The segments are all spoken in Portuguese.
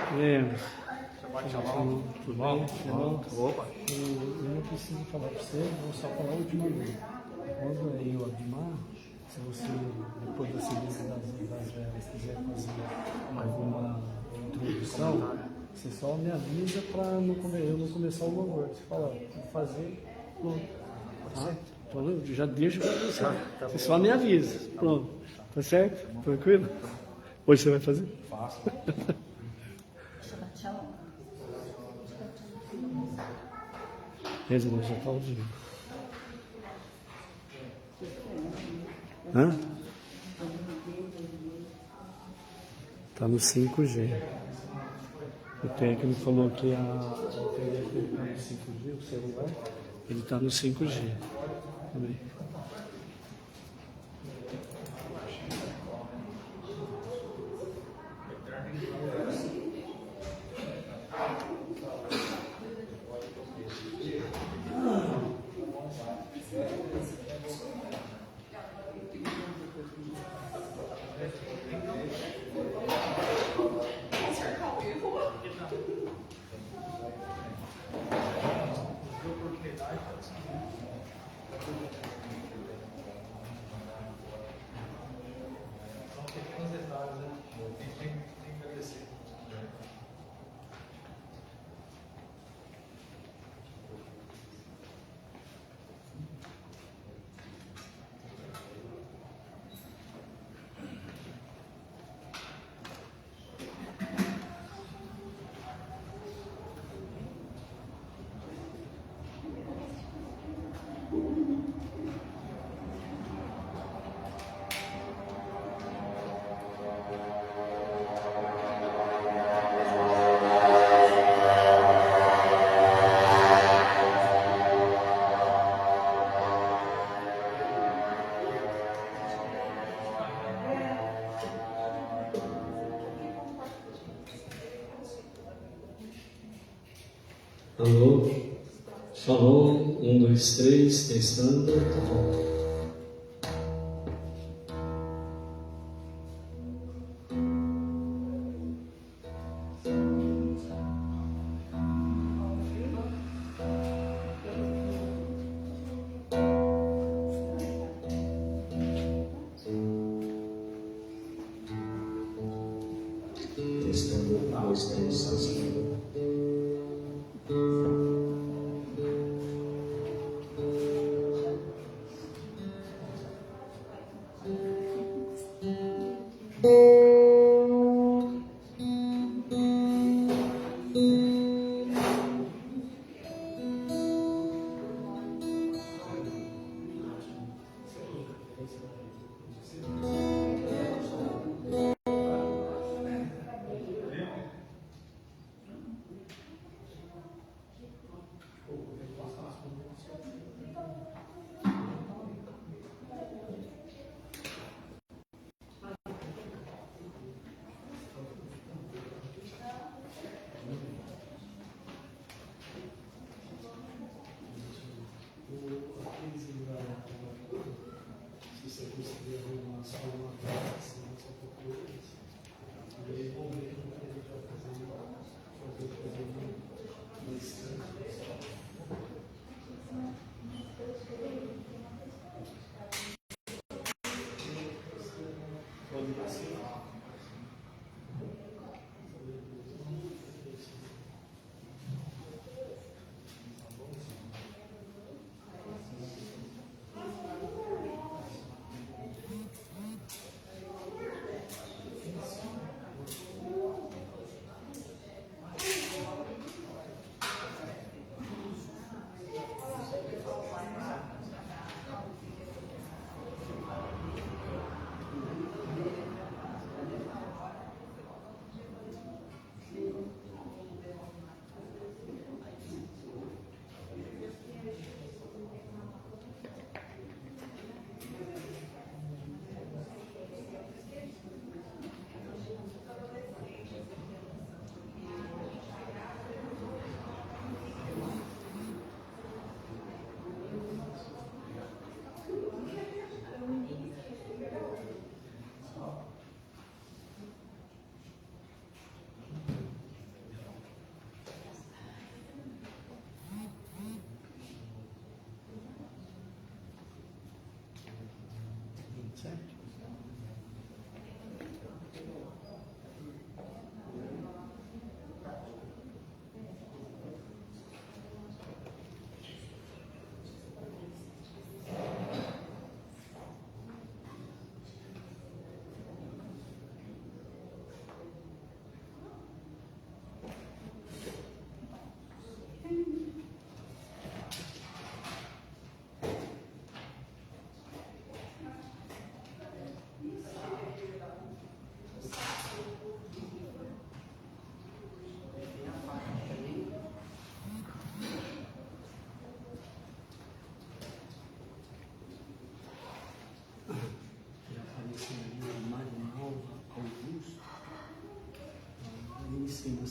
Lembro. Shalom. Tudo bem? Opa. Eu não preciso falar para você, vou só falar a última vez. Quando aí o Abimar, se você, depois da seguida das velas, quiser fazer alguma introdução, você só me avisa para eu não começar o louvor. Você fala, vou fazer, pronto. Tá? Então eu já deixo para você. Você só me avisa. Pronto. Tá certo? Tranquilo? Hoje você vai fazer? Faço. Shabbat Shalom. Ele já está ouvindo. Hã? Está no 5G. O técnico falou que o telefone está no 5G, o celular, ele está no 5G. Também. Alô? Shalom, 1, 2, 3, testando, tá bom. Testando, 1, 2, 3, testando.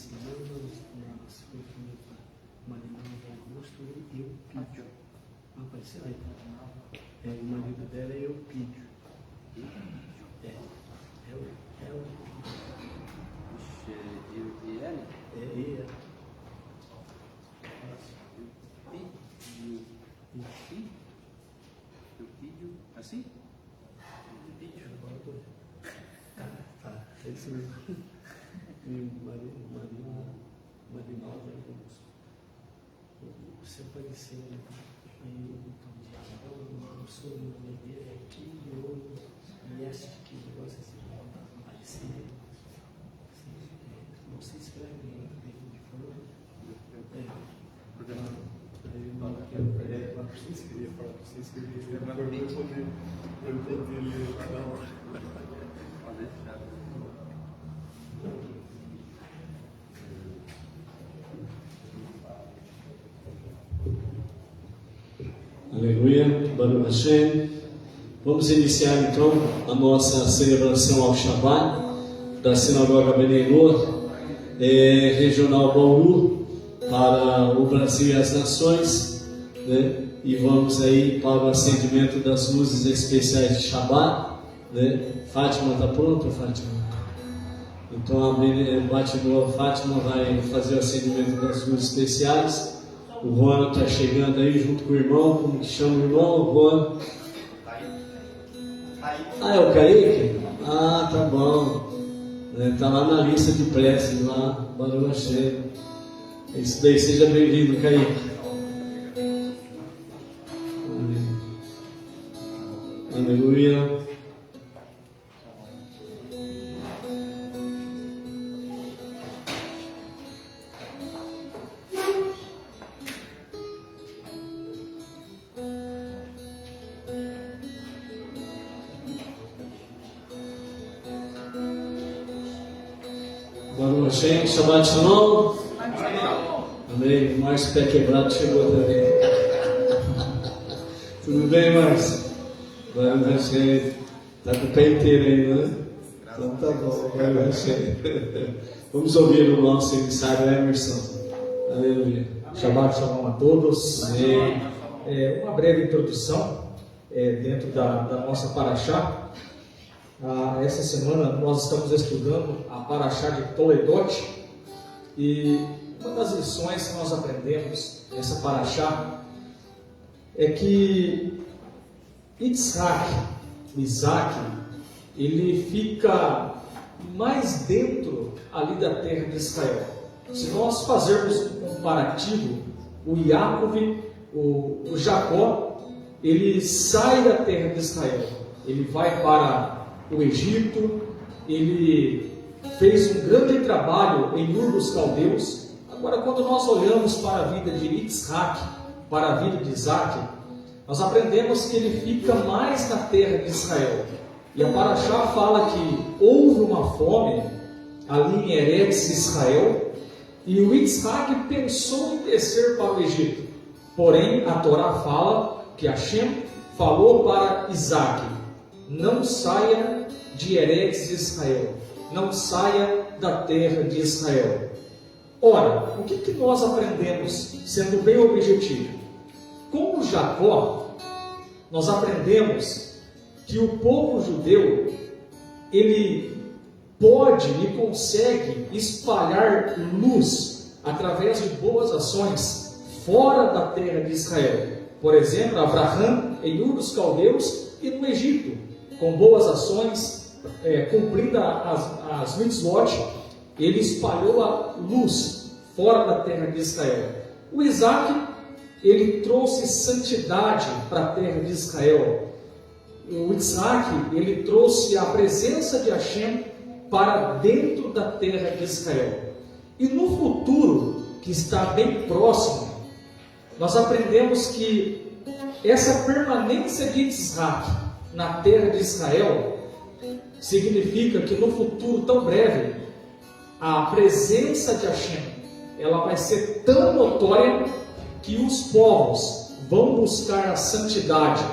semana nas coisas Marinho Augusto e o Pídio. Não apareceu aí? O marido dela é o Pídio. Assim? É isso mesmo. E Marinaldo Augusto. Você apareceu aí, o sobrenome dele é Quilho, Yeste, que negócio assim. Apareceu. Não se escreve dele de forma. Vocês queriam falar, vocês queriam eu entendi ele na hora. Aleluia, Baruch Hashem. Vamos iniciar então a nossa celebração ao Shabbat da Sinagoga Benelor, regional Bauru, para o Brasil e as nações, né? E vamos aí para o acendimento das luzes especiais de Shabbat, né? Fátima está pronta, Fátima? Então a Fátima vai fazer o acendimento das luzes especiais. O Juan está chegando aí junto com o irmão. Como que chama o irmão? Juan? Ah, é o Kaique? Ah, tá bom. Está lá na lista de preces lá, Baruch Hashem. É isso daí, seja bem-vindo, Kaique. Aleluia. Baruch Hashem, Shabbat Shalom. Amém. Márcio, pé quebrado, chegou também. Tudo bem, Márcio? Baruch Hashem. Está com o pé inteiro ainda, né? Então tá bom, Baruch Hashem. Vamos ouvir o nosso emissário Emerson. Aleluia. Shabbat Shalom a todos. Amém. Uma breve introdução dentro da nossa Paraxá. Essa semana nós estamos estudando a Paraxá de Toledot, e uma das lições que nós aprendemos nessa Paraxá é que Isaac, ele fica mais dentro ali da terra de Israel. Se nós fazermos um comparativo, o Yaakov, o Jacó, ele sai da terra de Israel, ele vai para o Egito, ele fez um grande trabalho em Ur dos Caldeus. Agora, quando nós olhamos para a vida de Yitzhak, para a vida de Isaac, nós aprendemos que ele fica mais na terra de Israel. E a Paraxá fala que houve uma fome ali em Eretz Israel, e o Yitzhak pensou em descer para o Egito. Porém, a Torá fala que Hashem falou para Isaac: não saia de Eretz Israel, não saia da terra de Israel. Ora, o que nós aprendemos, sendo bem objetivo? Com o Jacó, nós aprendemos que o povo judeu, ele pode e consegue espalhar luz através de boas ações fora da terra de Israel. Por exemplo, Abraham em Ur dos Caldeus e no Egito, com boas ações, cumprindo as mitzvot, ele espalhou a luz fora da terra de Israel. O Isaac, ele trouxe santidade para a terra de Israel. O Isaac, ele trouxe a presença de Hashem para dentro da terra de Israel. E no futuro, que está bem próximo, nós aprendemos que essa permanência de Isaac na terra de Israel significa que no futuro tão breve, a presença de Hashem, ela vai ser tão notória que os povos vão buscar a santidade,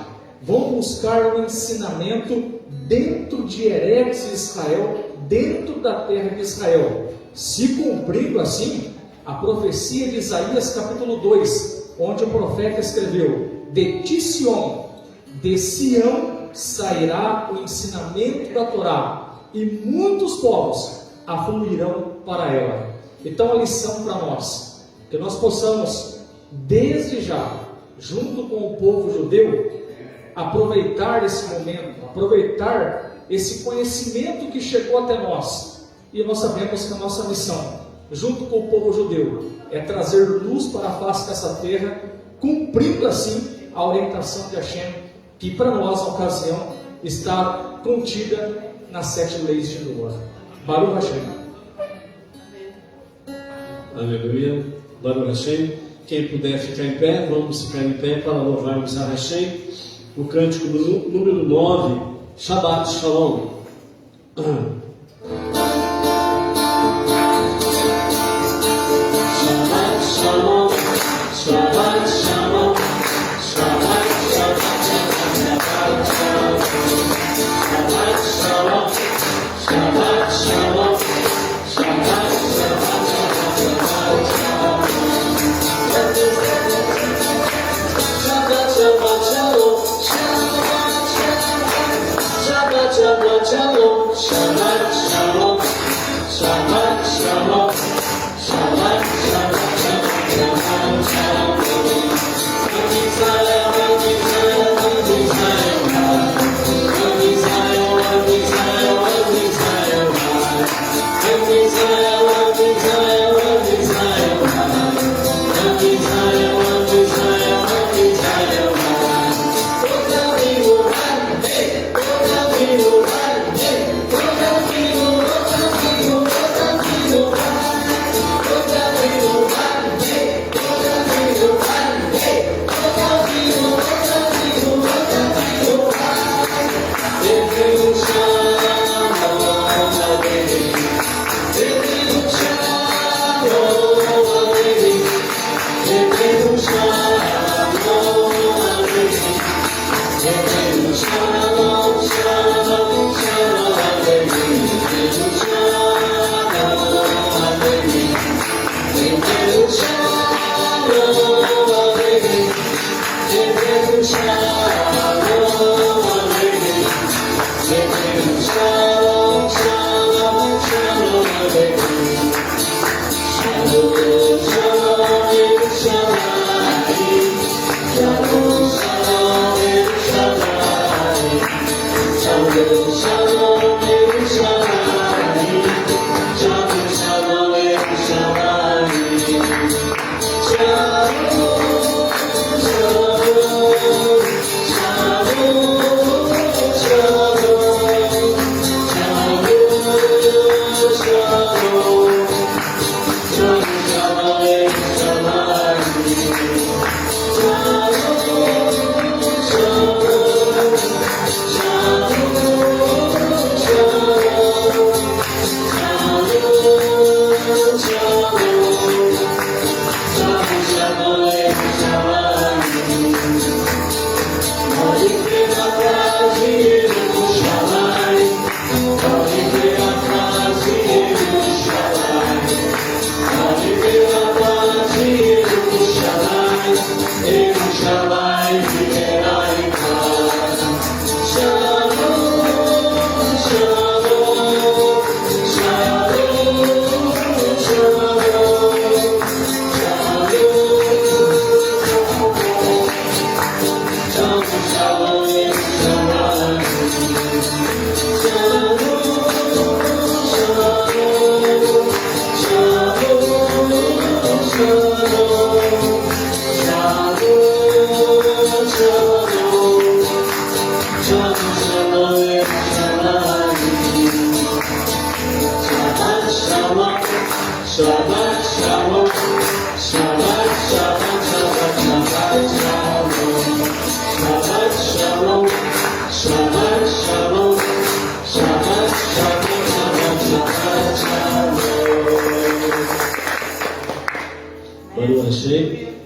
vão buscar o ensinamento dentro de Eretz Israel, dentro da terra de Israel, se cumprindo assim a profecia de Isaías capítulo 2, onde o profeta escreveu: de ti Sion, de Sião sairá o ensinamento da Torá, e muitos povos afluirão para ela. Então a lição para nós, que nós possamos desde já, junto com o povo judeu, aproveitar esse momento, aproveitar esse conhecimento que chegou até nós. E nós sabemos que a nossa missão, junto com o povo judeu, é trazer luz para a face dessa terra, cumprindo assim a orientação de Hashem, que para nós, na ocasião, está contida nas 7 leis de Noah. Baruch Hashem. Aleluia. Baruch Hashem. Quem puder ficar em pé, vamos ficar em pé para louvarmos a Hashem. O cântico número 9, Shabbat Shalom. Shabbat Shalom, Shabbat Shalom, Shabbat Shalom, Shabbat Shalom, Shabbat Shalom, Shabbat Shabbat Shalom, Shabbat Shalom, Shabbat Shalom, Shabbat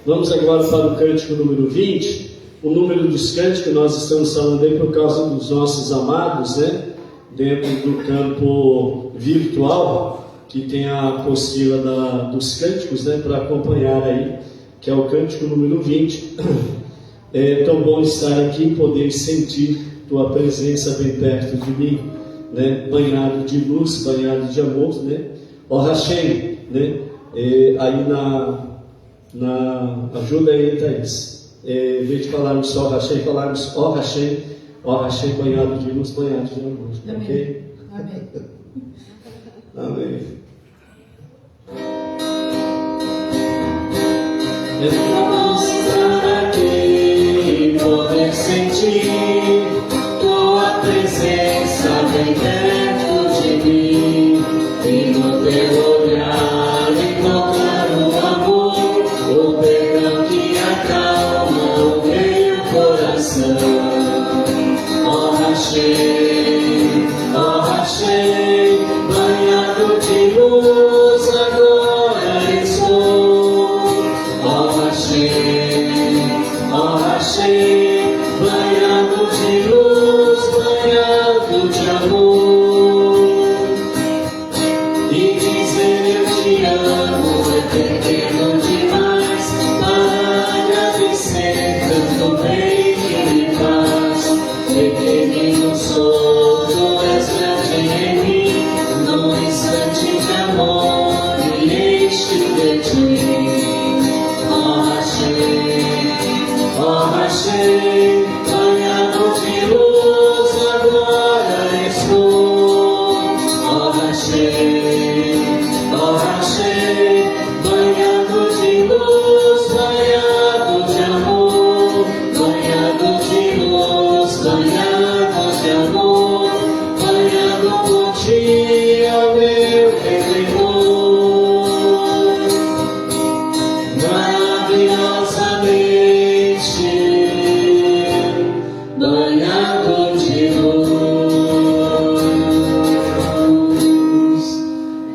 Vamos agora para o cântico número 20. o número dos cânticos, nós estamos falando aí por causa dos nossos amados, né? Dentro do campo virtual, que tem a apostila dos cânticos, né? Para acompanhar aí, que é o cântico número 20. É tão bom estar aqui e poder sentir tua presença bem perto de mim, né? Banhado de luz, banhado de amor, né? Ó Hashem, né? Aí ajuda aí, Thaís. Em vez de falarmos só Hashem, falarmos ó Hashem, banhado de luz, banhado de amor. Amém. Ok? Amém. Amém. É bom estar aqui, poder sentir tua presença bem perto de mim, e no teu olhar encontrar o amor, o perdão que acalma o meu coração. Ó Hashem, banhado de luz, agora estou. Ó Hashem, banhado de luz, banhado de amor. E dizer eu te amo é pequeno demais para agradecer tanto bem que me faz. Pequenino sou, tu és grande em mim, num instante de amor me enche de ti. Ó Hashem, banhado de luz, agora estou. Ó Hashem, banhado de luz, banhado de amor, banhado de luz, banhado de amor, banhado por ti, ó meu Redentor. Banhado de luz.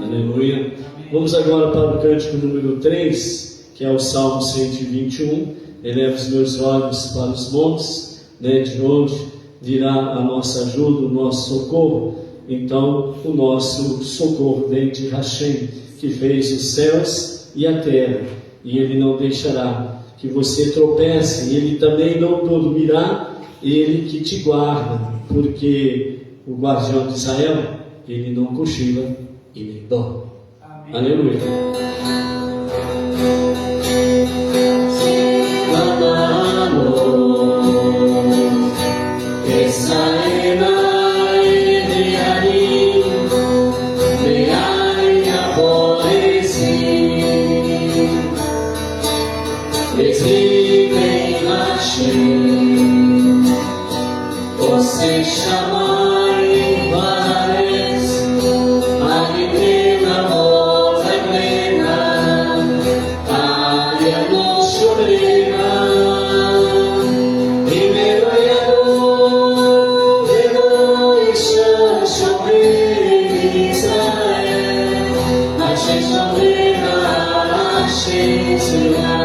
Aleluia. Vamos agora para o cântico número 3, que é o Salmo 121. Eleva os meus olhos para os montes, né, de onde virá a nossa ajuda, o nosso socorro. Então, o nosso socorro vem de Hashem, que fez os céus e a terra, e Ele não deixará que você tropece, e Ele também não dormirá, Ele que te guarda, porque o guardião de Israel, Ele não cochila e nem dorme. Aleluia. Você chama em Vares, ali na moda plena, área no chuveira, primeiro aiado, e chover Israel, a chover, será,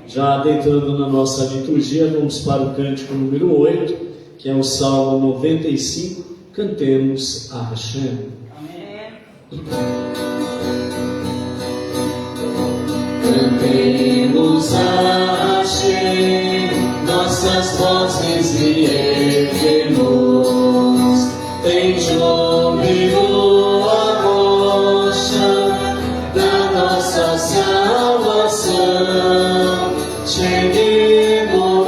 Já adentrando na nossa liturgia, vamos para o cântico número 8, que é o Salmo 95, cantemos a Hashem. Cantemos a Hashem, nossas vozes lhe erguemos, em júbilo a rocha da nossa salvação. Cheguemos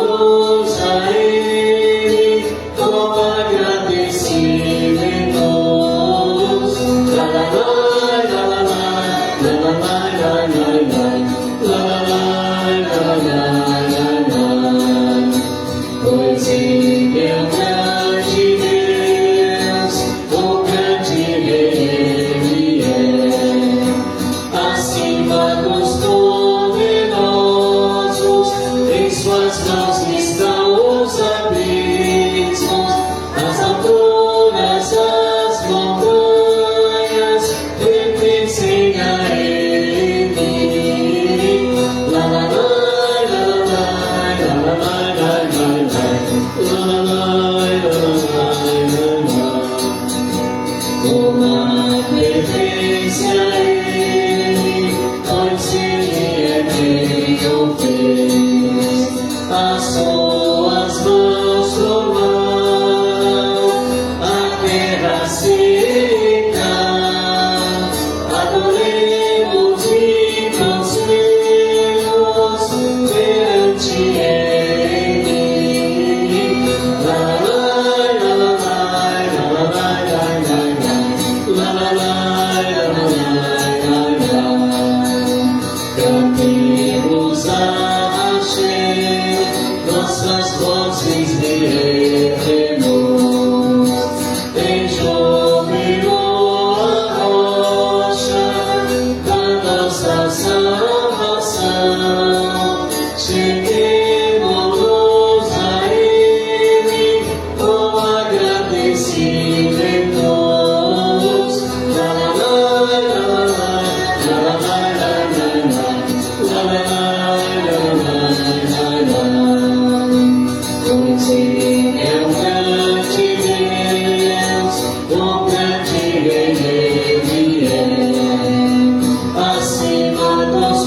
a Ele com agradecimentos. La la la la la la la la la la la la. Pois Ele é o grande Deus, o grande Rei Ele é, acima dos poderosos, em suas mãos estão os abismos, as alturas, as montanhas pertencem a Ele. La la la la la la la la la la. Uma pertence a Ele, pois Ele é quem o fez. As suas mãos formaram a terra seca. Adoremos e prostremos perante Ele. La la la la la la la la la. Cantemos a Hashem, nossas vozes lhe erguemos, em júbilo a rocha da nossa salvação. Cheguemos a Ele com agradecimentos. La la la la la la la la. Pois Ele é o grande Deus, o grande Rei Ele é, acima dos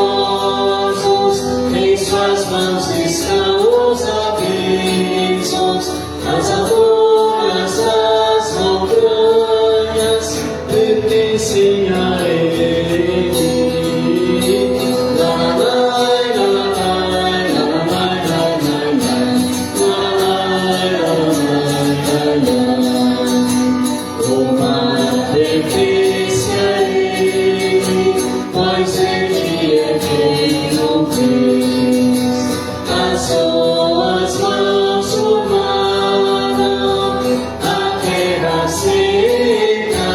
poderosos, em suas mãos estão os abismos, as alturas, as montanhas pertencem a Ele. La la la la la la. Uma pertence a Ele, pois Ele é quem o fez. As suas mãos formaram a terra seca.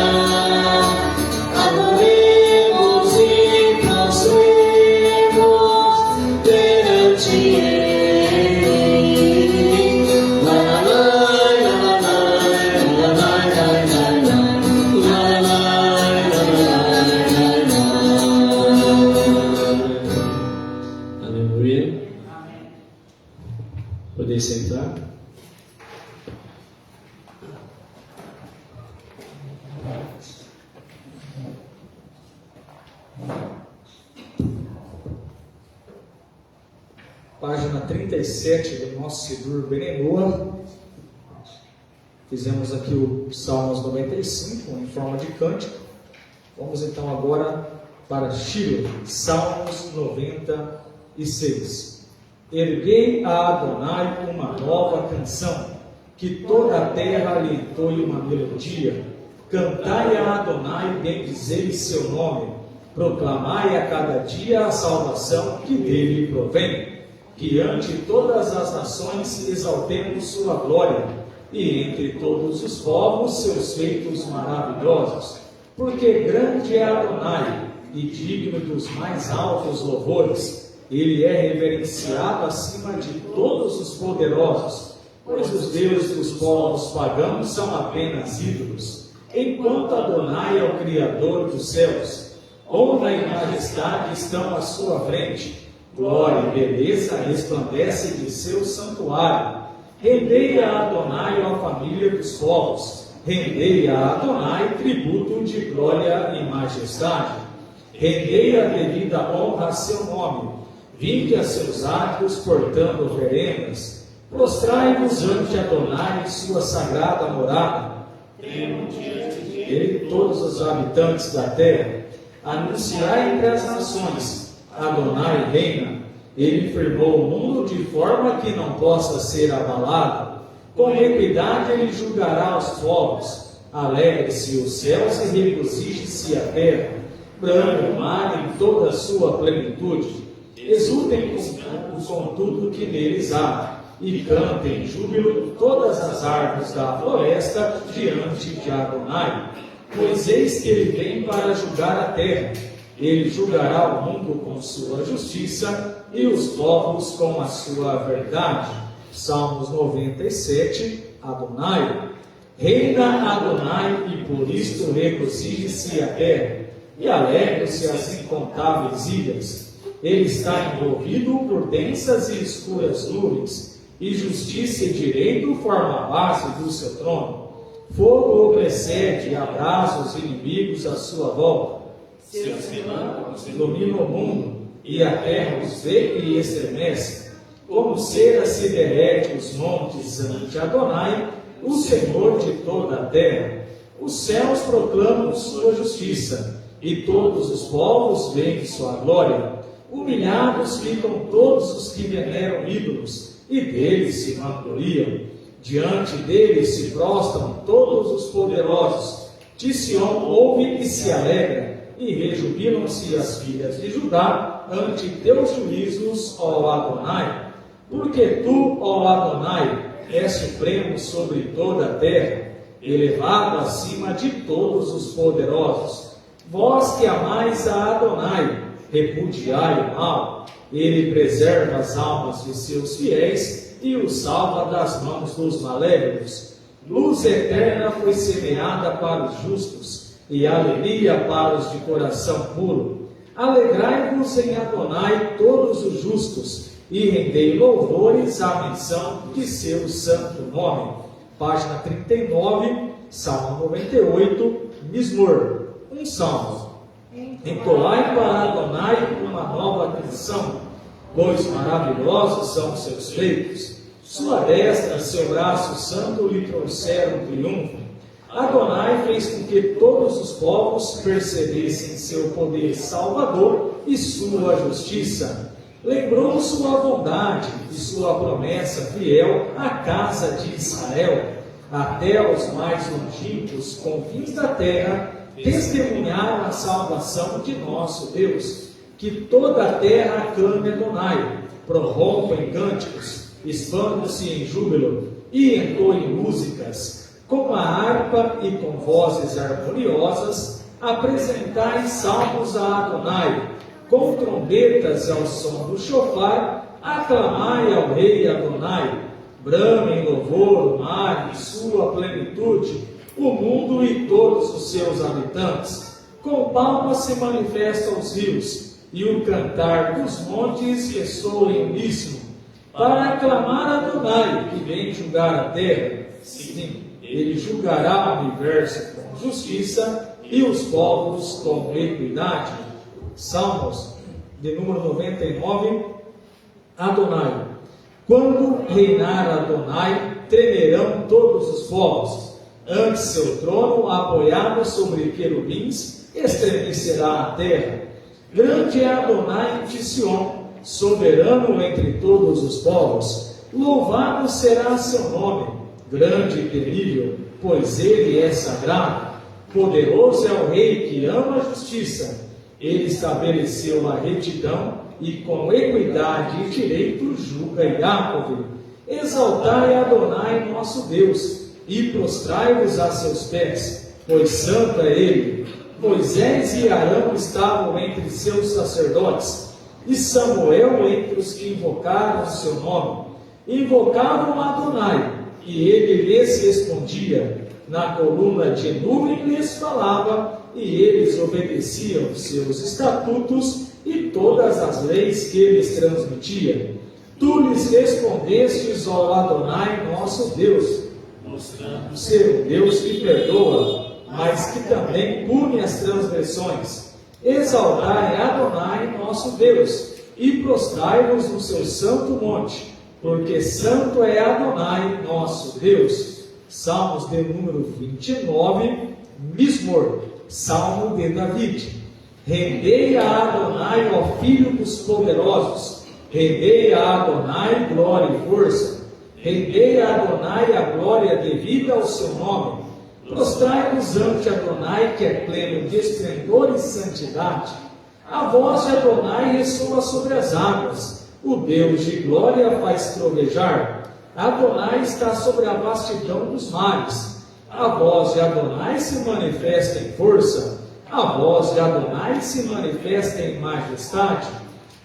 Adoremos e prostremos perante Ele. La la la la la la Aleluia. Poder sentar. Página 37 do nosso Sidur Benenoa. Fizemos aqui o Salmos 95 em forma de cântico. Vamos então agora para Shilo, Salmos 96. Erguei a Adonai uma nova canção, que toda a terra lhe entoie uma melodia. Cantai a Adonai, bendizei seu nome, Proclamai a cada dia a salvação que dele provém, que ante todas as nações exaltemos sua glória, e entre todos os povos seus feitos maravilhosos. Porque grande é Adonai, e digno dos mais altos louvores. Ele é reverenciado acima de todos os poderosos, pois os deuses dos povos pagãos são apenas ídolos, enquanto Adonai é o Criador dos céus. Honra e majestade estão à sua frente, glória e beleza resplandecem de seu santuário. Rendei a Adonai a família dos povos, rendei a Adonai tributo de glória e majestade. Rendei a devida honra a seu nome, vinde a seus atos portando oferendas. Prostrai-vos ante Adonai em sua sagrada morada. Ele todos os habitantes da terra. Anunciai entre as nações, Adonai reina. Ele firmou o mundo de forma que não possa ser abalado. Com equidade ele julgará os povos. Alegre-se os céus e regozije-se a terra. Brame o mar em toda a sua plenitude. Exultem com tudo que neles há, e cantem em júbilo todas as árvores da floresta diante de Adonai. Pois eis que ele vem para julgar a terra. Ele julgará o mundo com sua justiça e os povos com a sua verdade. Salmos 97, Adonai. Reina Adonai, e por isto regozije-se a terra, e alegre-se as incontáveis ilhas. Ele está envolvido por densas e escuras nuvens, e justiça e direito formam a base do seu trono. Fogo o precede e abrasa os inimigos à sua volta. Seus relâmpagos iluminam o mundo, e a terra os vê e estremece. Como cera se derrete os montes ante Adonai, o Senhor de toda a terra. Os céus proclamam sua justiça, e todos os povos veem sua glória. Humilhados ficam todos os que veneram ídolos, e deles se vangloriam. Diante deles se prostram todos os poderosos. De Sião ouve e se alegra, e rejubilam-se as filhas de Judá ante teus juízos, ó Adonai. Porque tu, ó Adonai, és supremo sobre toda a terra, elevado acima de todos os poderosos. Vós que amais a Adonai, repudiai o mal. Ele preserva as almas de seus fiéis e os salva das mãos dos malévolos. Luz eterna foi semeada para os justos, e alegria para os de coração puro. Alegrai-vos em Adonai todos os justos, e rendei louvores à menção de seu santo nome. Página 39, Salmo 98, Mismor, um salmo. Entoai para Adonai uma nova canção, pois maravilhosos são seus feitos. Sua destra, seu braço santo lhe trouxeram triunfo. Adonai fez com que todos os povos percebessem seu poder salvador e sua justiça. Lembrou sua bondade e sua promessa fiel à casa de Israel. Até os mais longínquos confins da terra testemunharam a salvação de nosso Deus. Que toda a terra aclame Adonai, prorrompa em cânticos, expanda-se em júbilo e entoe músicas. Com a harpa e com vozes harmoniosas, apresentai salmos a Adonai. Com trombetas ao som do shofar, aclamai ao rei Adonai. Brame em louvor o mar e sua plenitude, o mundo e todos os seus habitantes. Com palmas se manifestam os rios, e o cantar dos montes ressoa em uníssono, para aclamar Adonai, que vem julgar a terra. Sim, ele julgará o universo com justiça e os povos com equidade. Salmos de número 99, Adonai. Quando reinar Adonai, tremerão todos os povos. Ante seu trono, apoiado sobre querubins, estremecerá a terra. Grande é Adonai de Sião, soberano entre todos os povos. Louvado será seu nome, grande e temível, pois ele é sagrado. Poderoso é o rei que ama a justiça. Ele estabeleceu a retidão e com equidade e direito julga Jacob. Exaltai Adonai nosso Deus e prostrai-vos a seus pés, pois santo é ele. Moisés e Arão estavam entre seus sacerdotes, e Samuel entre os que invocaram o seu nome. Invocavam Adonai, e ele lhes respondia. Na coluna de nuvem lhes falava, e eles obedeciam os seus estatutos e todas as leis que eles transmitia. Tu lhes respondestes ao Adonai nosso Deus, mostrando ser um Deus que perdoa, mas que também pune as transgressões. Exaltai Adonai nosso Deus, e prostrai-vos no seu santo monte, porque santo é Adonai nosso Deus. Salmos de número 29, Mismor, Salmo de David. Rendei a Adonai, ó Filho dos poderosos, rendei a Adonai glória e força, rendei a Adonai a glória devida ao seu nome. Prostrai-vos ante Adonai, que é pleno de esplendor e santidade. A voz de Adonai ressoa sobre as águas, o Deus de glória faz trovejar. Adonai está sobre a vastidão dos mares. A voz de Adonai se manifesta em força. A voz de Adonai se manifesta em majestade.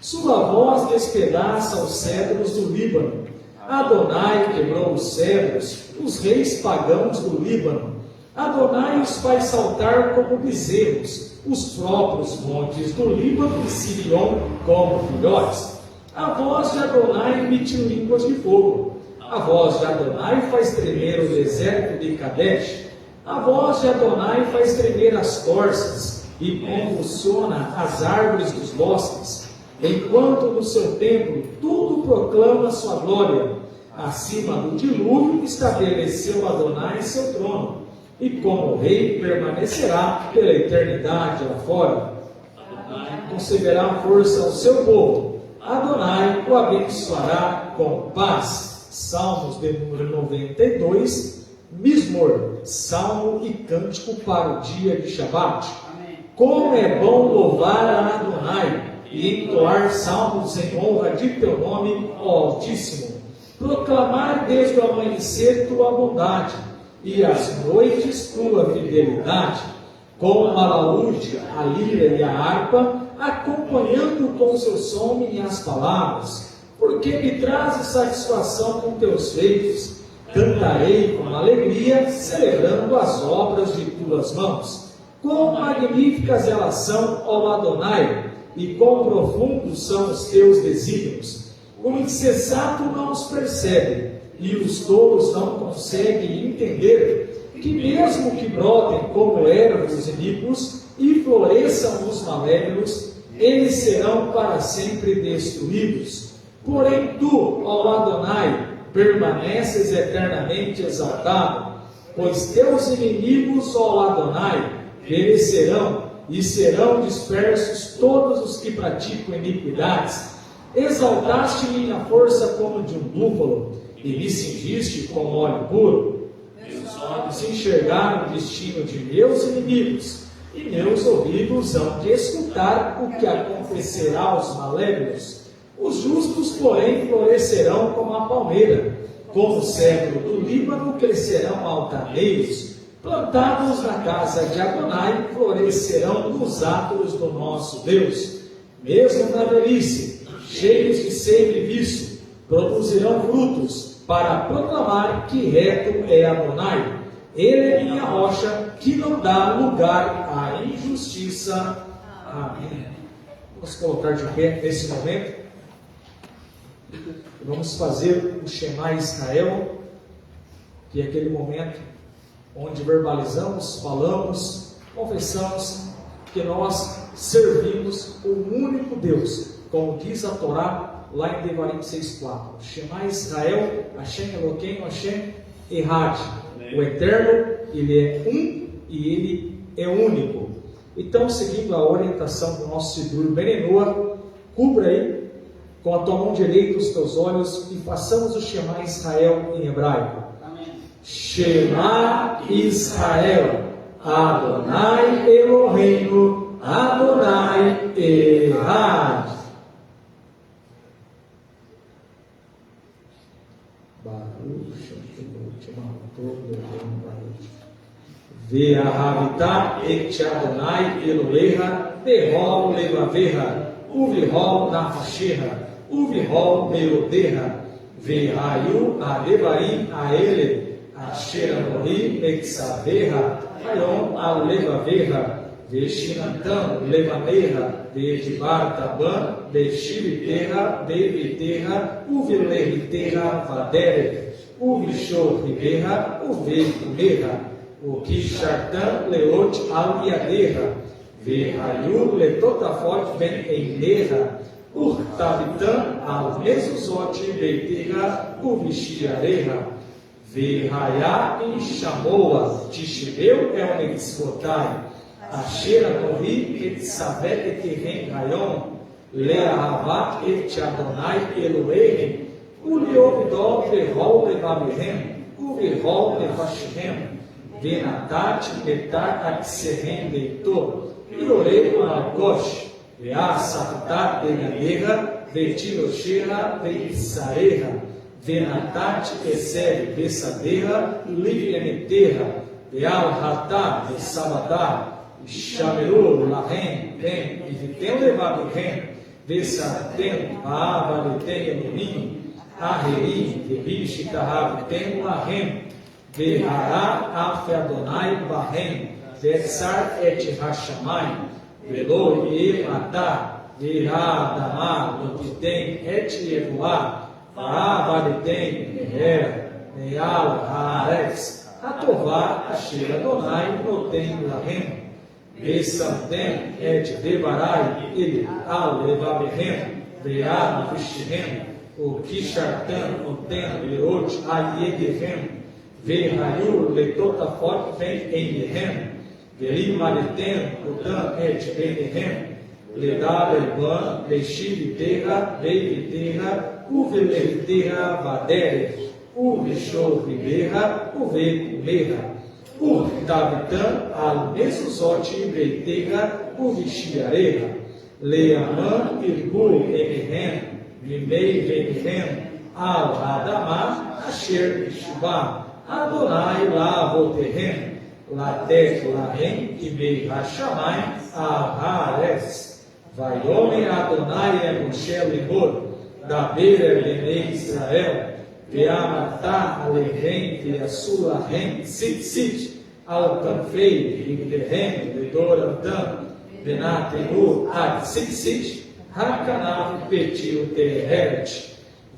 Sua voz despedaça os cedros do Líbano. Adonai quebrou os cedros, os reis pagãos do Líbano. Adonai os faz saltar como bezerros, os próprios montes do Líbano e Sirion como filhotes. A voz de Adonai emite línguas de fogo. A voz de Adonai faz tremer o deserto de Kadesh. A voz de Adonai faz tremer as corças e convulsiona as árvores dos bosques. Enquanto no seu templo tudo proclama sua glória. Acima do dilúvio estabeleceu Adonai seu trono, e como rei permanecerá pela eternidade lá fora. Adonai concederá força ao seu povo. Adonai o abençoará com paz. Salmos de número 92, Mismor, salmo e cântico para o dia de Shabat. Como é bom louvar a Adonai e entoar salmos em honra de teu nome, ó Altíssimo. Proclamar desde o amanhecer tua bondade e às noites tua fidelidade, com a alaúde, a lira e a harpa, acompanhando com seu som e as palavras. Porque me trazes satisfação com teus feitos, cantarei com alegria, celebrando as obras de tuas mãos. Quão magníficas elas são, ó Adonai, e quão profundos são os teus desígnios. O insensato não os percebe, e os tolos não conseguem entender, que mesmo que brotem como ervas iníquos e floresçam os malévolos, eles serão para sempre destruídos. Porém tu, ó Adonai, permaneces eternamente exaltado, pois teus inimigos, ó Adonai, perecerão e serão dispersos todos os que praticam iniquidades. Exaltaste minha força como de um búfalo e me cingiste com óleo puro. Meus olhos enxergaram o destino de meus inimigos, e meus ouvidos hão de escutar o que acontecerá aos malévolos. Os justos, porém, florescerão como a palmeira, como o cedro do Líbano crescerão altaneiros, plantados na casa de Adonai, florescerão nos átrios do nosso Deus. Mesmo na velhice, cheios de serviço, produzirão frutos, para proclamar que reto é Adonai. Ele é minha rocha, que não dá lugar à injustiça. Amém. Vamos colocar de pé nesse momento. Vamos fazer o Shema Israel, que é aquele momento onde verbalizamos, falamos, confessamos que nós servimos o único Deus, como diz a Torá lá em Devarim 6,4. Shema Israel, Hashem Eloquim, Hashem Errad. O Eterno, Ele é um e Ele é único. Então, seguindo a orientação do nosso Sidur Benenoa, cubra aí com a tua mão direita os teus olhos e façamos o Shema Israel em hebraico. Amém. Shema Israel, Adonai Eloheinu, Adonai Ehad. Baruch Ve'ahavita et Adonai Elohecha Behol levavecha Uvihol nafashecha Uvihol meodecha Ve'ayu alevaim aele Asher Anohi exavecha Hayom al levavecha Ve'shinantam levanecha Ve'edibar taban Ve'shivitecha Ve'vitecha Uvilehitecha vadere Uvishorribecha Uveikumecha o Kishartan leot al iadeha, Ve'hayu letotafot ben eineha, Urtavitan al mesuzot beiteha, Uvishiareha, Ve'haya inshamoa, Tishibeu el nexvotai, Asher Anohi et savet et ehen rayon, Leahavat et Adonai Elohim, Uliovidol vehol levabehem, Uvehol levashem, Venatat metat akserem deitor, Irorei malgosh, Veasatat deganeha, Vetiroshera veitsareha, Venatat eser besadeha, Livieneterra, Vealhata vesabadá, Shameru lahem, Tem, e Vitem levabehem, Vesatem, Aavaletem elonim, Aherim, Vebishitahav, Tem lahem, Ve'hara af Adonai bahem, Ve'etsar et hashamai, Ve'lo ye'mata, Ve'ha damar, Lotitem et yevoah, Va'avalitem meher, Me'al haaretz, Atová asher Adonai notem lahem, Ve'samtem et devarai, Ele al levabehem, Ve'al vishtem, O kishartam notem leot al yegehem, Ve'hayu letotafot ben einehem, Ve'lim maletem utam et benehem, Ledar elban, Veshiviteha, Veiviteha, Uveleviteha vadere, Uveshorribeha, Uvekumeha, Urtavitam al mesuzot beiteha, Uvishiareha, Leaman irgu enehem, Vimei venehem, al Adamah, Asher Ishvah, Adonai lavotehem, latet lahem, imei hashamai, ahares. Vaiome Adonai e Moshe lemor, daber benei Israel, ve'amata alehem, ve'asulahem, sit, al tanfei, vigdehem, ledorantam, venatenu ad sit, hakanav petiu teheret,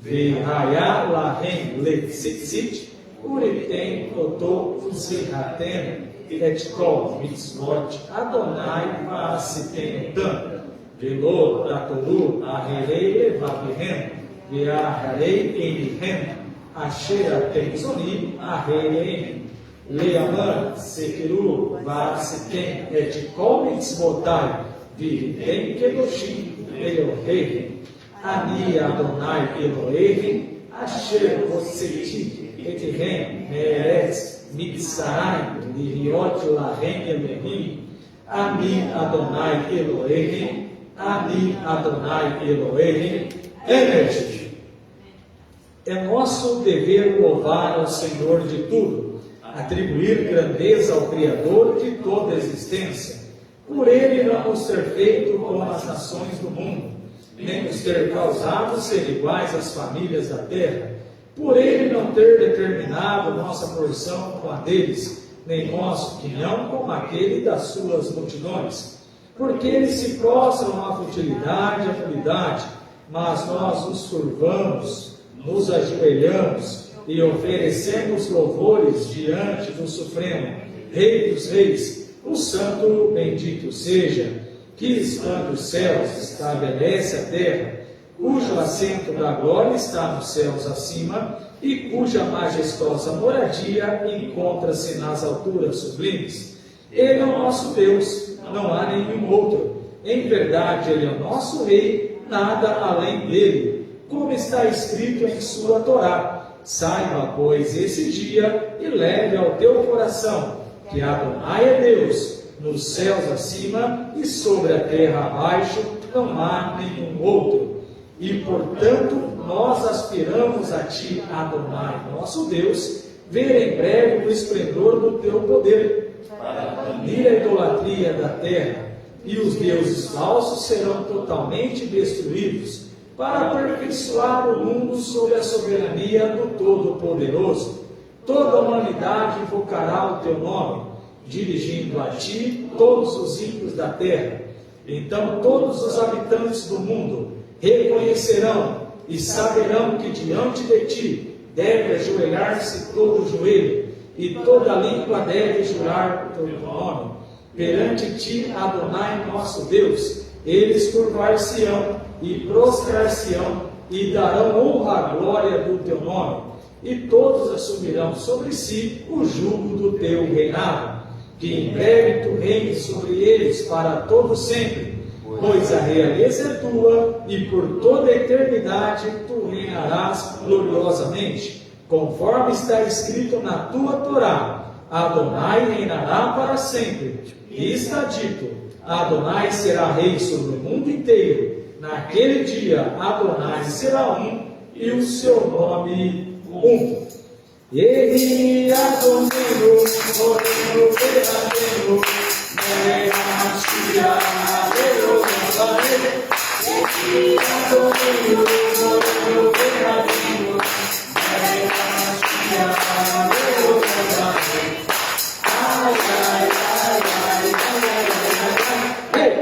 ve'haya lahem, let sit, Uritem oto usihatem et kol mitzvot Adonai va'asitem tam velo datoru aherei levabehem ve'aharei enihem asher atem zonim aherei leaman sekiru va'asitem et kol mitzvotai vivitem kedoshim Elohim ani Adonai Elohim asher voseti Etirem, Meretz, Mitzarai, Liviot, Lahem, Elohim, Ami Adonai Elohim, Ami Adonai Elohim, Emet. É nosso dever louvar ao Senhor de tudo, atribuir grandeza ao Criador de toda a existência. Por Ele não nos ter feito como as nações do mundo, nem nos ter causado ser iguais às famílias da terra. Por Ele não ter determinado nossa porção com a deles, nem nosso quinhão com aquele das suas multidões. Porque eles se prostram à futilidade e à puridade, mas nós nos curvamos, nos ajoelhamos e oferecemos louvores diante do Supremo, Rei dos Reis, o Santo bendito seja, que está nos céus, estabelece a terra, cujo assento da glória está nos céus acima, e cuja majestosa moradia encontra-se nas alturas sublimes. Ele é o nosso Deus, não há nenhum outro. Em verdade, Ele é o nosso Rei, nada além dele. Como está escrito em sua Torá, saiba, pois, esse dia e leve ao teu coração, que Adonai é Deus, nos céus acima e sobre a terra abaixo não há nenhum outro. E, portanto, nós aspiramos a Ti, Adonai, nosso Deus, ver em breve o esplendor do Teu poder, para banir a idolatria da terra, e os deuses falsos serão totalmente destruídos, para aperfeiçoar o mundo sob a soberania do Todo-Poderoso. Toda a humanidade invocará o Teu nome, dirigindo a Ti todos os ímpios da terra. Então todos os habitantes do mundo reconhecerão e saberão que diante de Ti deve ajoelhar-se todo joelho, e toda língua deve jurar o Teu nome. Perante Ti, Adonai, nosso Deus, eles curvar-se-ão e prostrar-se-ão e darão honra à glória do Teu nome, e todos assumirão sobre si o jugo do Teu reinado, que em breve Tu reines sobre eles para todo sempre, pois a realeza é Tua, e por toda a eternidade Tu reinarás gloriosamente, conforme está escrito na Tua Torá: Adonai reinará para sempre. E está dito: Adonai será rei sobre o mundo inteiro. Naquele dia Adonai será um, e o seu nome um. Ele Adonai, moreno verdadeiro, Meia-Mashiach, Ele Adonai, moreno verdadeiro, Meia-Mashiach, ai, ai, ai, ai, ai, ai, ai,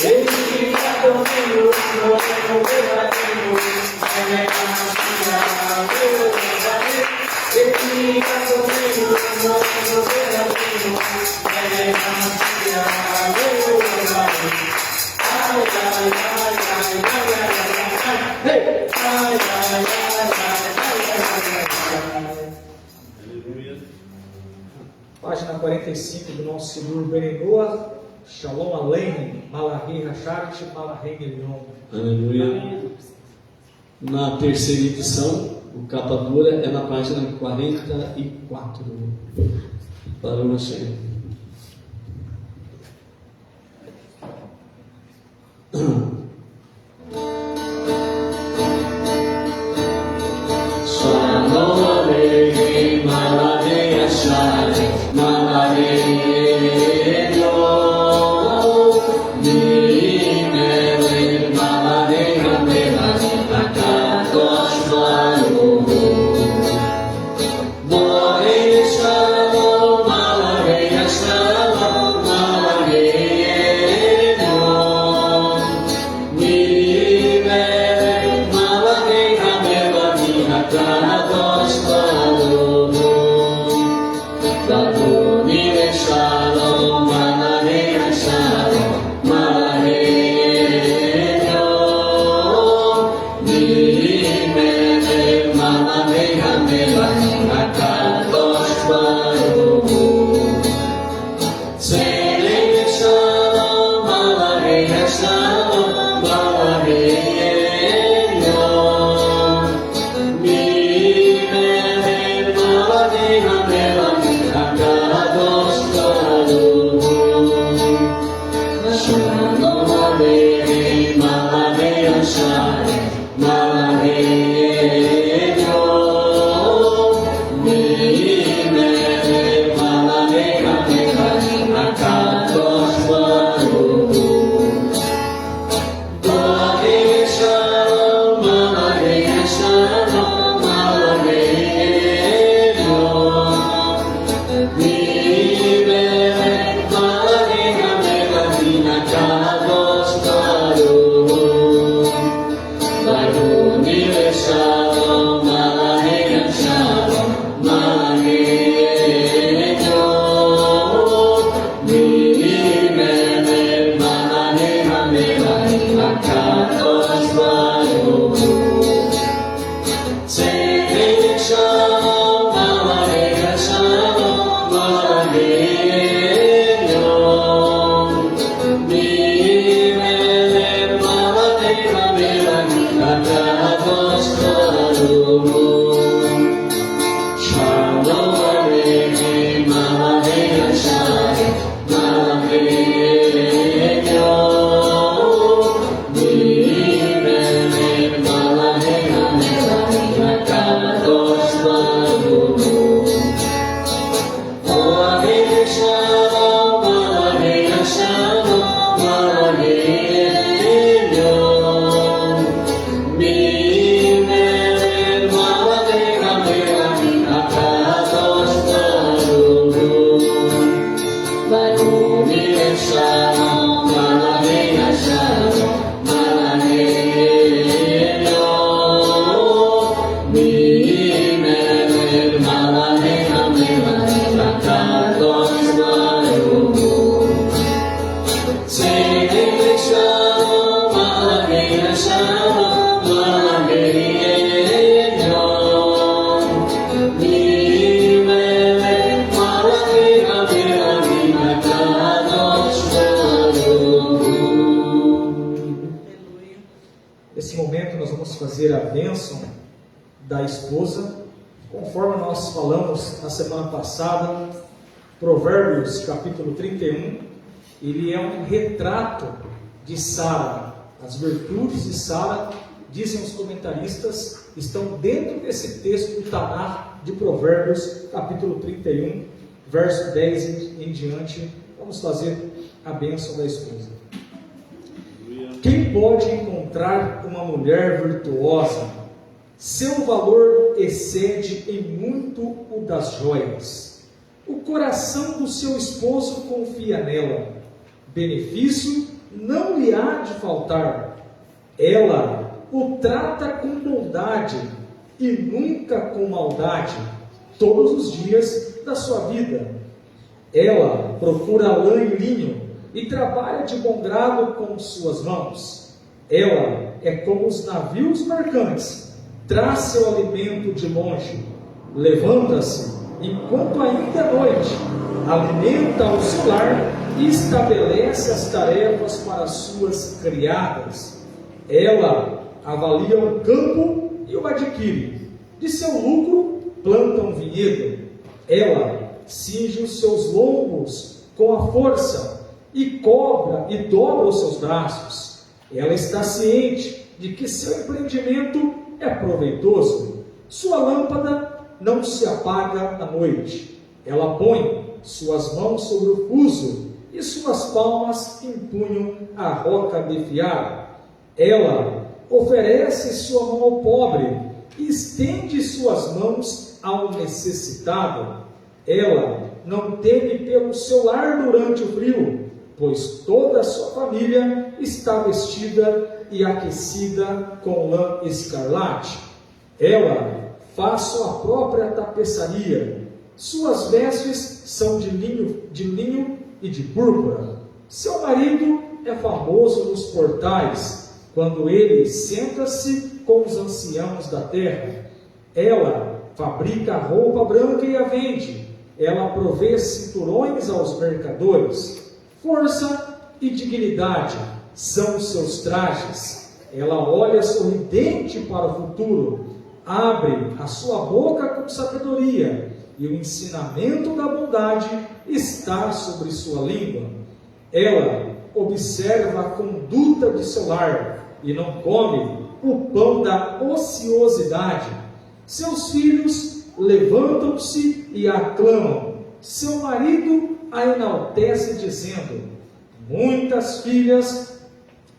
Ele Adonai, moreno verdadeiro, Página 45 do nosso livro Benenoa, Shalom Aleichem, Malachi Hashart, Malachi Elion. Aleluia. Na terceira edição, o capa dura é na página 44. Barulho cheio. Shalom Aleichem, Malachi Hashart, Malachi vamos fazer a bênção da esposa. Conforme nós falamos na semana passada, Provérbios capítulo 31, ele é um retrato de Sara. As virtudes de Sara, dizem os comentaristas, estão dentro desse texto do Tanar de Provérbios capítulo 31, verso 10 em diante. Vamos fazer a bênção da esposa. Quem pode encontrar uma mulher virtuosa? Seu valor excede em muito o das joias. O coração do seu esposo confia nela. Benefício não lhe há de faltar. Ela o trata com bondade e nunca com maldade, todos os dias da sua vida. Ela procura lã e linho e trabalha de bom grado com suas mãos. Ela é como os navios mercantes, traz seu alimento de longe, levanta-se enquanto ainda é noite, alimenta o seu lar e estabelece as tarefas para suas criadas. Ela avalia um campo e o adquire, de seu lucro planta um vinhedo. Ela cinge os seus lombos com a força e cobra e dobra os seus braços. Ela está ciente de que seu empreendimento é proveitoso. Sua lâmpada não se apaga à noite. Ela põe suas mãos sobre o fuso e suas palmas empunham a roca defiada. Ela oferece sua mão ao pobre e estende suas mãos ao necessitado. Ela não teme pelo seu lar durante o frio, pois toda a sua família está vestida e aquecida com lã escarlate. Ela faz sua própria tapeçaria. Suas vestes são de linho e de púrpura. Seu marido é famoso nos portais, quando ele senta-se com os anciãos da terra. Ela fabrica roupa branca e a vende. Ela provê cinturões aos mercadores. Força e dignidade são os seus trajes. Ela olha sorridente para o futuro. Abre a sua boca com sabedoria, e o ensinamento da bondade está sobre sua língua. Ela observa a conduta de seu lar e não come o pão da ociosidade. Seus filhos levantam-se e a aclamam. Seu marido a enaltece, dizendo: muitas filhas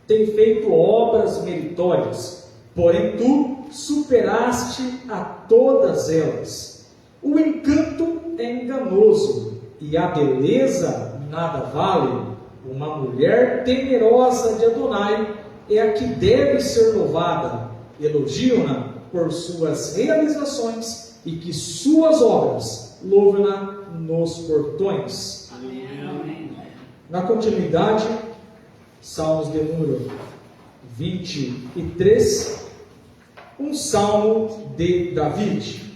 têm feito obras meritórias, porém tu superaste a todas elas. O encanto é enganoso e a beleza nada vale. Uma mulher temerosa de Adonai é a que deve ser louvada. Elogiam-na por suas realizações e que suas obras louvem-na nos portões. Na continuidade, Salmos de número 23, um salmo de David.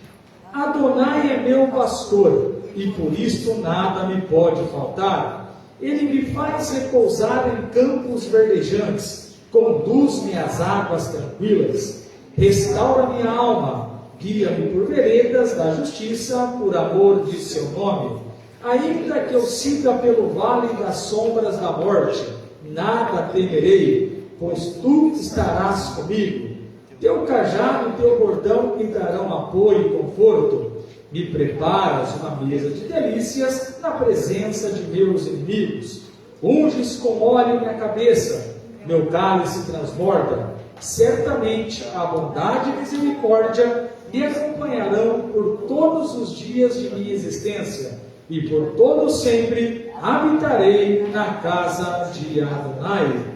Adonai é meu pastor, e por isto nada me pode faltar. Ele me faz repousar em campos verdejantes, conduz-me às águas tranquilas, restaura minha alma, guia-me por veredas da justiça, por amor de seu nome. Ainda que eu siga pelo vale das sombras da morte, nada temerei, pois tu estarás comigo. Teu cajado e teu bordão me darão apoio e conforto. Me preparas uma mesa de delícias na presença de meus inimigos. Unges com óleo minha cabeça, meu cálice transborda. Certamente a bondade e misericórdia me acompanharão por todos os dias de minha existência, e por todo sempre habitarei na casa de Adonai.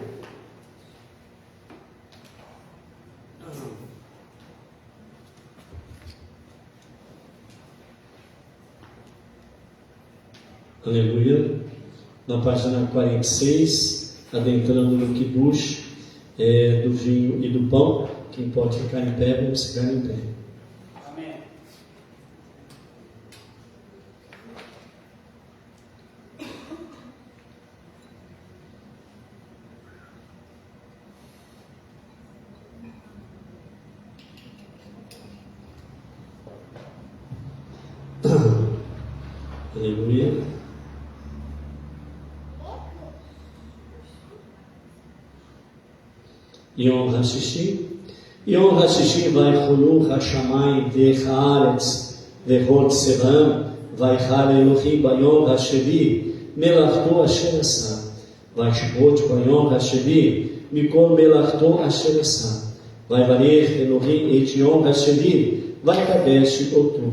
Aleluia. Na página 46, adentrando no Kiddush, do vinho e do pão. Quem pode ficar em pé, vamos ficar em pé. Amém. Aleluia. Yom HaShishi. Yom HaShishi vaychulu hashamayim v'haaretz v'hod seram vaychal Elohim bayom HaShevi melachto asher asa vayshbot bayom HaShevi mikol melachto asher asa vayvarech Elohim et Yom HaShevi vaykadesh oto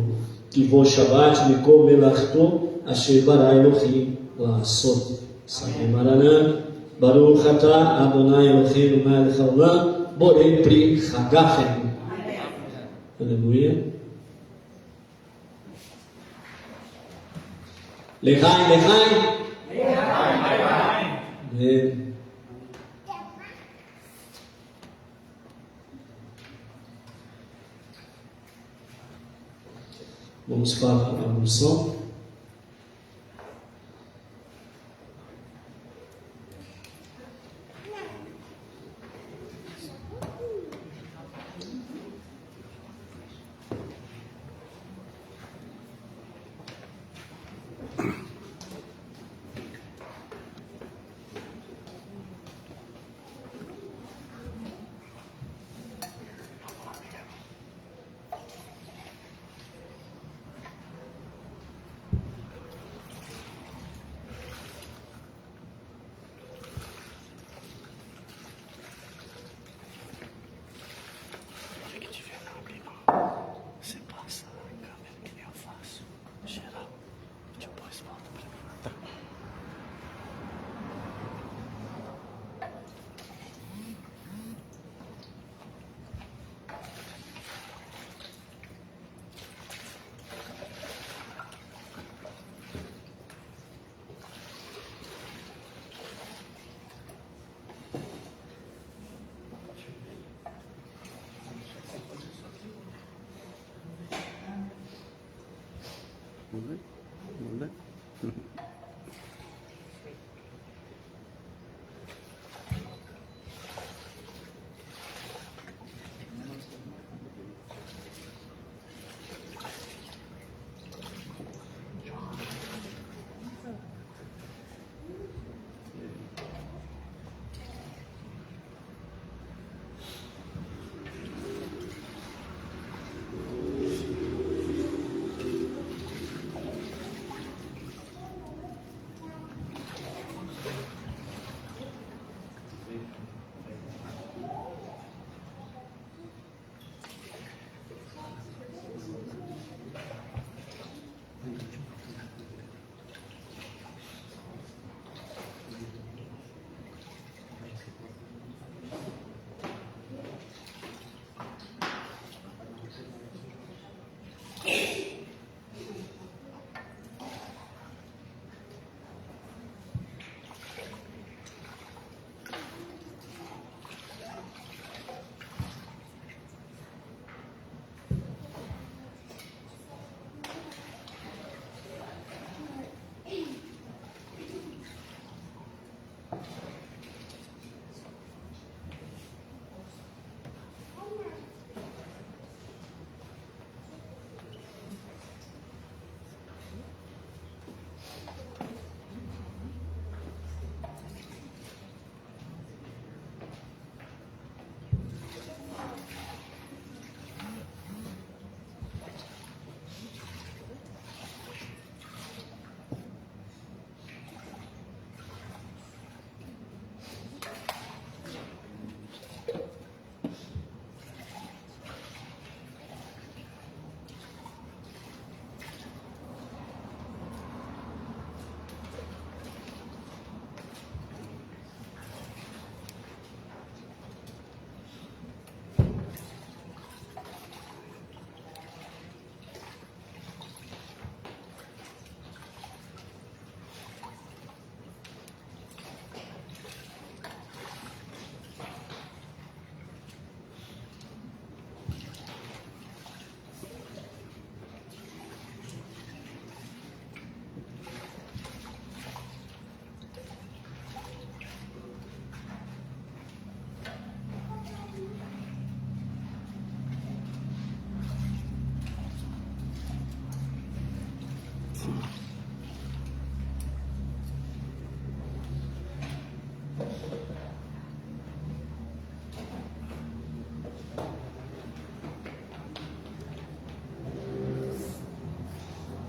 kivo Shabbat mikol melachto asher bara Elohim la'asot. Samim Maranah. Baruch atah Adonai Eloheinu melech haolam borei pri chagachem. Aleluia. Lechaim, lechaim. Amém. Vamos para a unção.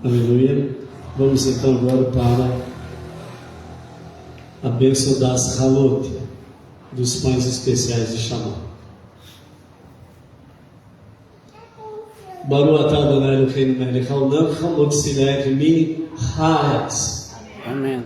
Aleluia. Vamos então agora para a bênção das halot, dos pães especiais de Shammah. Baruch atah Adonai Eloheinu melech haolam chamot silek min haaretz. Amém.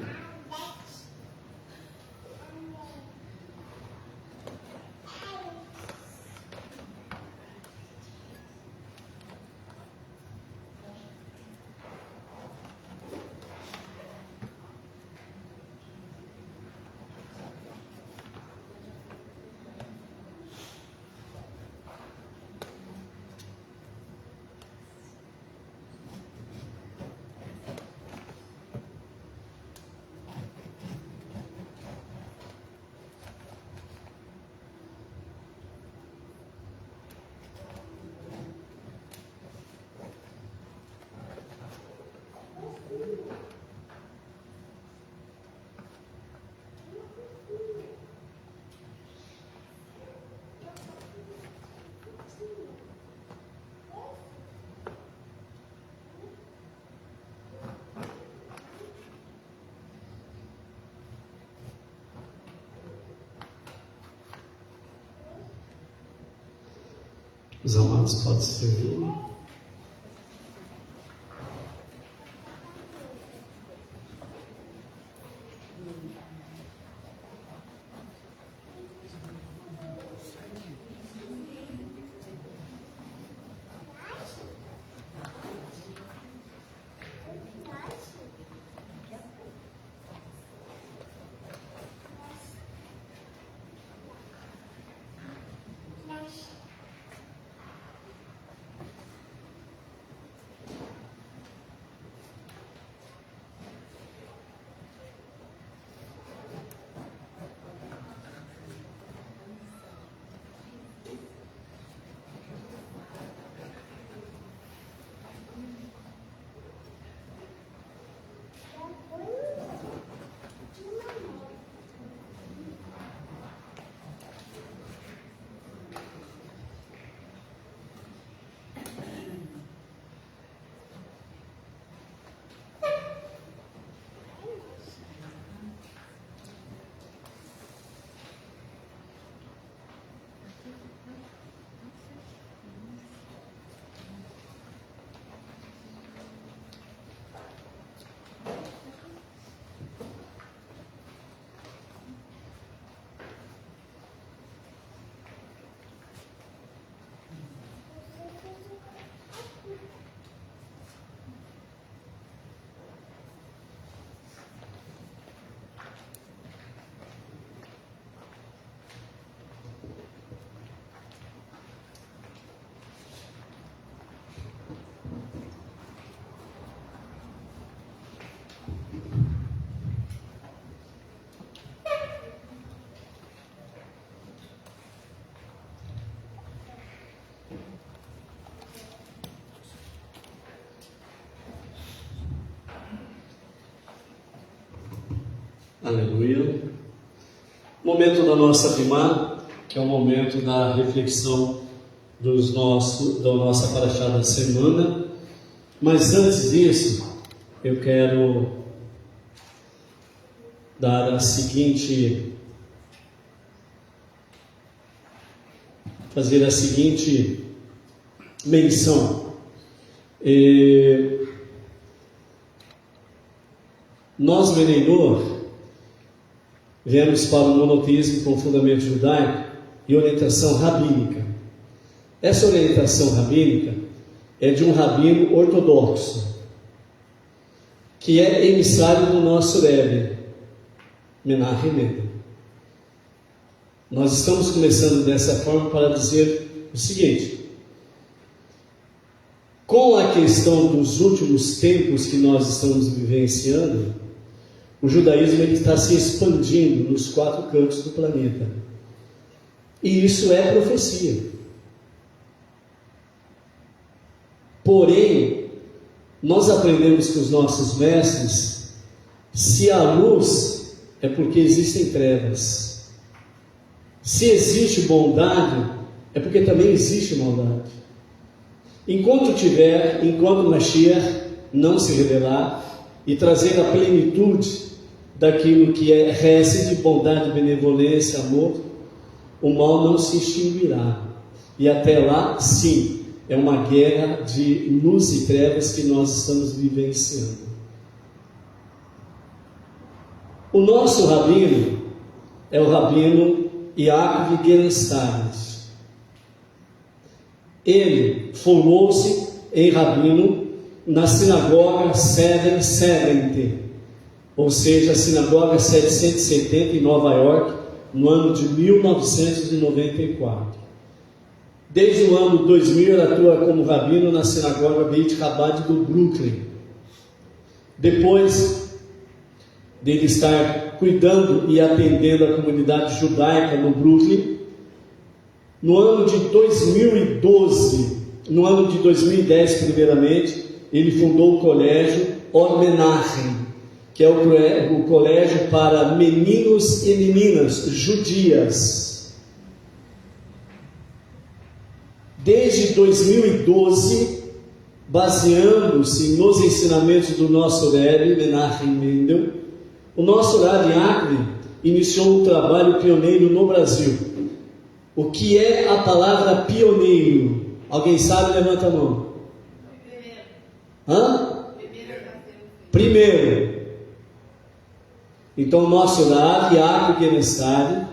Os amados podem servir. Aleluia. Momento da nossa Bimá, que é o momento da reflexão da nossa paraxá da semana. Mas antes disso, eu quero fazer a seguinte menção. Nós, Meneinor, viemos para o monoteísmo com fundamento judaico e orientação rabínica. Essa orientação rabínica é de um rabino ortodoxo, que é emissário do nosso Rebbe, Menahem Mendel. Nós estamos começando dessa forma para dizer o seguinte: com a questão dos últimos tempos que nós estamos vivenciando, o judaísmo ele está se expandindo nos 4 cantos do planeta. E isso é profecia. Porém, nós aprendemos com os nossos mestres, se há luz, é porque existem trevas. Se existe bondade, é porque também existe maldade. Enquanto Mashiach não se rebelar e trazer a plenitude daquilo que é reze de bondade, benevolência, amor, o mal não se extinguirá. E até lá, sim, é uma guerra de luz e trevas que nós estamos vivenciando. O nosso rabino é o rabino Yaakov Gerenstein. Ele formou-se em rabino na sinagoga Seder Seventy, ou seja, a sinagoga 770 em Nova York, no ano de 1994. Desde o ano 2000 ele atua como rabino na sinagoga Beit Chabad do Brooklyn. Depois dele estar cuidando e atendendo a comunidade judaica no Brooklyn, no ano de 2010 primeiramente, ele fundou o colégio Or Menachem, que é o colégio para meninos e meninas judias. Desde 2012, baseando-se nos ensinamentos do nosso Rebbe Menachem Mendel, o nosso Rav Yaakov iniciou um trabalho pioneiro no Brasil. O que é a palavra pioneiro? Alguém sabe? Levanta a mão. Primeiro. Então o nosso Rav Yaakov Gerenstein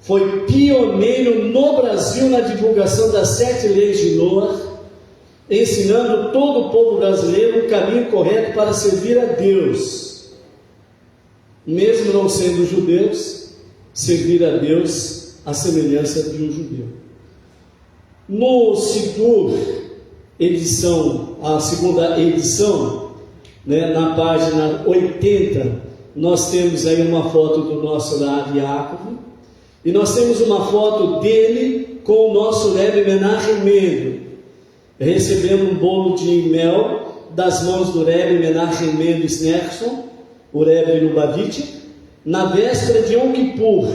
foi pioneiro no Brasil na divulgação das 7 leis de Noah, ensinando todo o povo brasileiro o caminho correto para servir a Deus, mesmo não sendo judeus, servir a Deus à semelhança de um judeu. No Sidur, a segunda edição, na página 80, nós temos aí uma foto do nosso Rav Yaakov, e nós temos uma foto dele com o nosso Rebbe Menachem Mendel, recebendo um bolo de mel das mãos do Rebbe Menachem Mendel Snerson, o Rebbe Lubavitch, na véspera de Yom Kippur,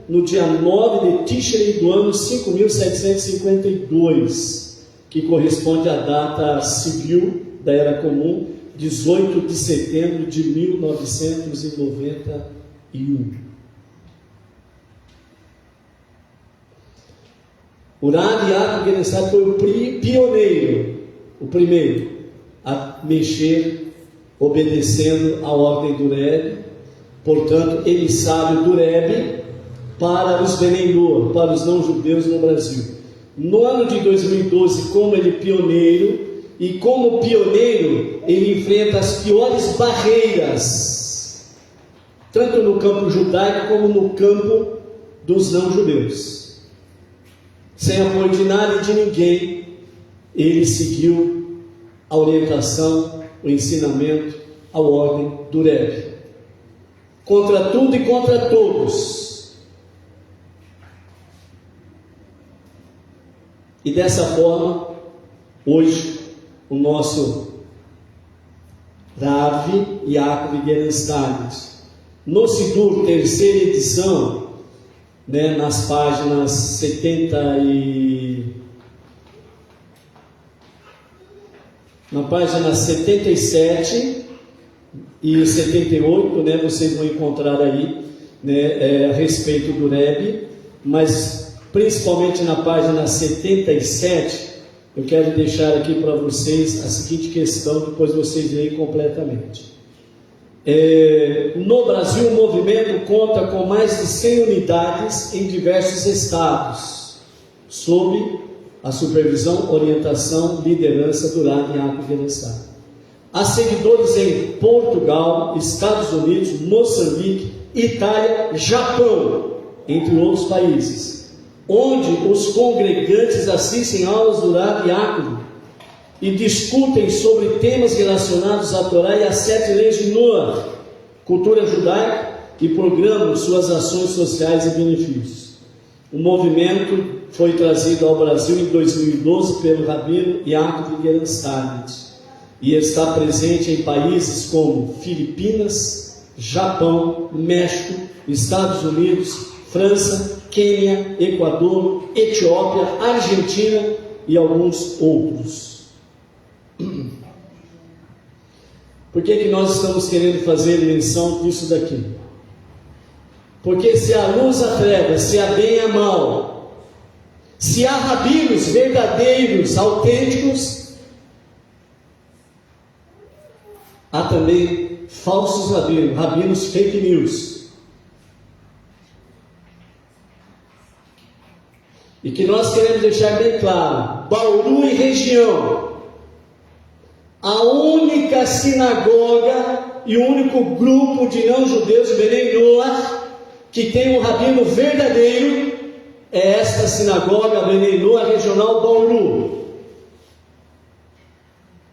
no dia 9 de Tishrei do ano 5752, que corresponde à data civil da Era Comum, 18 de setembro de 1991. O Rav Yaakov Gerenstein foi o pioneiro, o primeiro a mexer, obedecendo a ordem do Rebbe. Portanto, emissário do Rebbe para os Bnei Noach, para os não-judeus no Brasil. No ano de 2012, como ele pioneiro, e como pioneiro, ele enfrenta as piores barreiras, tanto no campo judaico como no campo dos não-judeus. Sem apoio de nada e de ninguém, ele seguiu a orientação, o ensinamento, a ordem do Rebbe. Contra tudo e contra todos. E dessa forma, hoje, o nosso Rav Yaakov Gerenstein, no Sidur, terceira edição, nas páginas na página 77 e 78, vocês vão encontrar aí a respeito do Rebbe, mas principalmente na página 77, eu quero deixar aqui para vocês a seguinte questão, depois vocês leem completamente. No Brasil, o movimento conta com mais de 100 unidades em diversos estados, sob a supervisão, orientação, liderança do Rav Yaakov Gerenstein. Há seguidores em Portugal, Estados Unidos, Moçambique, Itália, Japão, entre outros países, onde os congregantes assistem aulas do Rav Yaakov e discutem sobre temas relacionados à Torá e às 7 leis de Noah, cultura judaica, e programam suas ações sociais e benefícios. O movimento foi trazido ao Brasil em 2012 pelo rabino Yaakov Gerenstein e está presente em países como Filipinas, Japão, México, Estados Unidos, França, Quênia, Equador, Etiópia, Argentina e alguns outros. Por que nós estamos querendo fazer menção disso daqui? Porque se há luz, há trevas, se há bem, há mal. Se há rabinos verdadeiros, autênticos, há também falsos rabinos, rabinos fake news. E que nós queremos deixar bem claro: Bauru e região, a única sinagoga e o único grupo de não-judeus de Bnei Noach que tem um rabino verdadeiro é esta sinagoga Bnei Noach regional Bauru.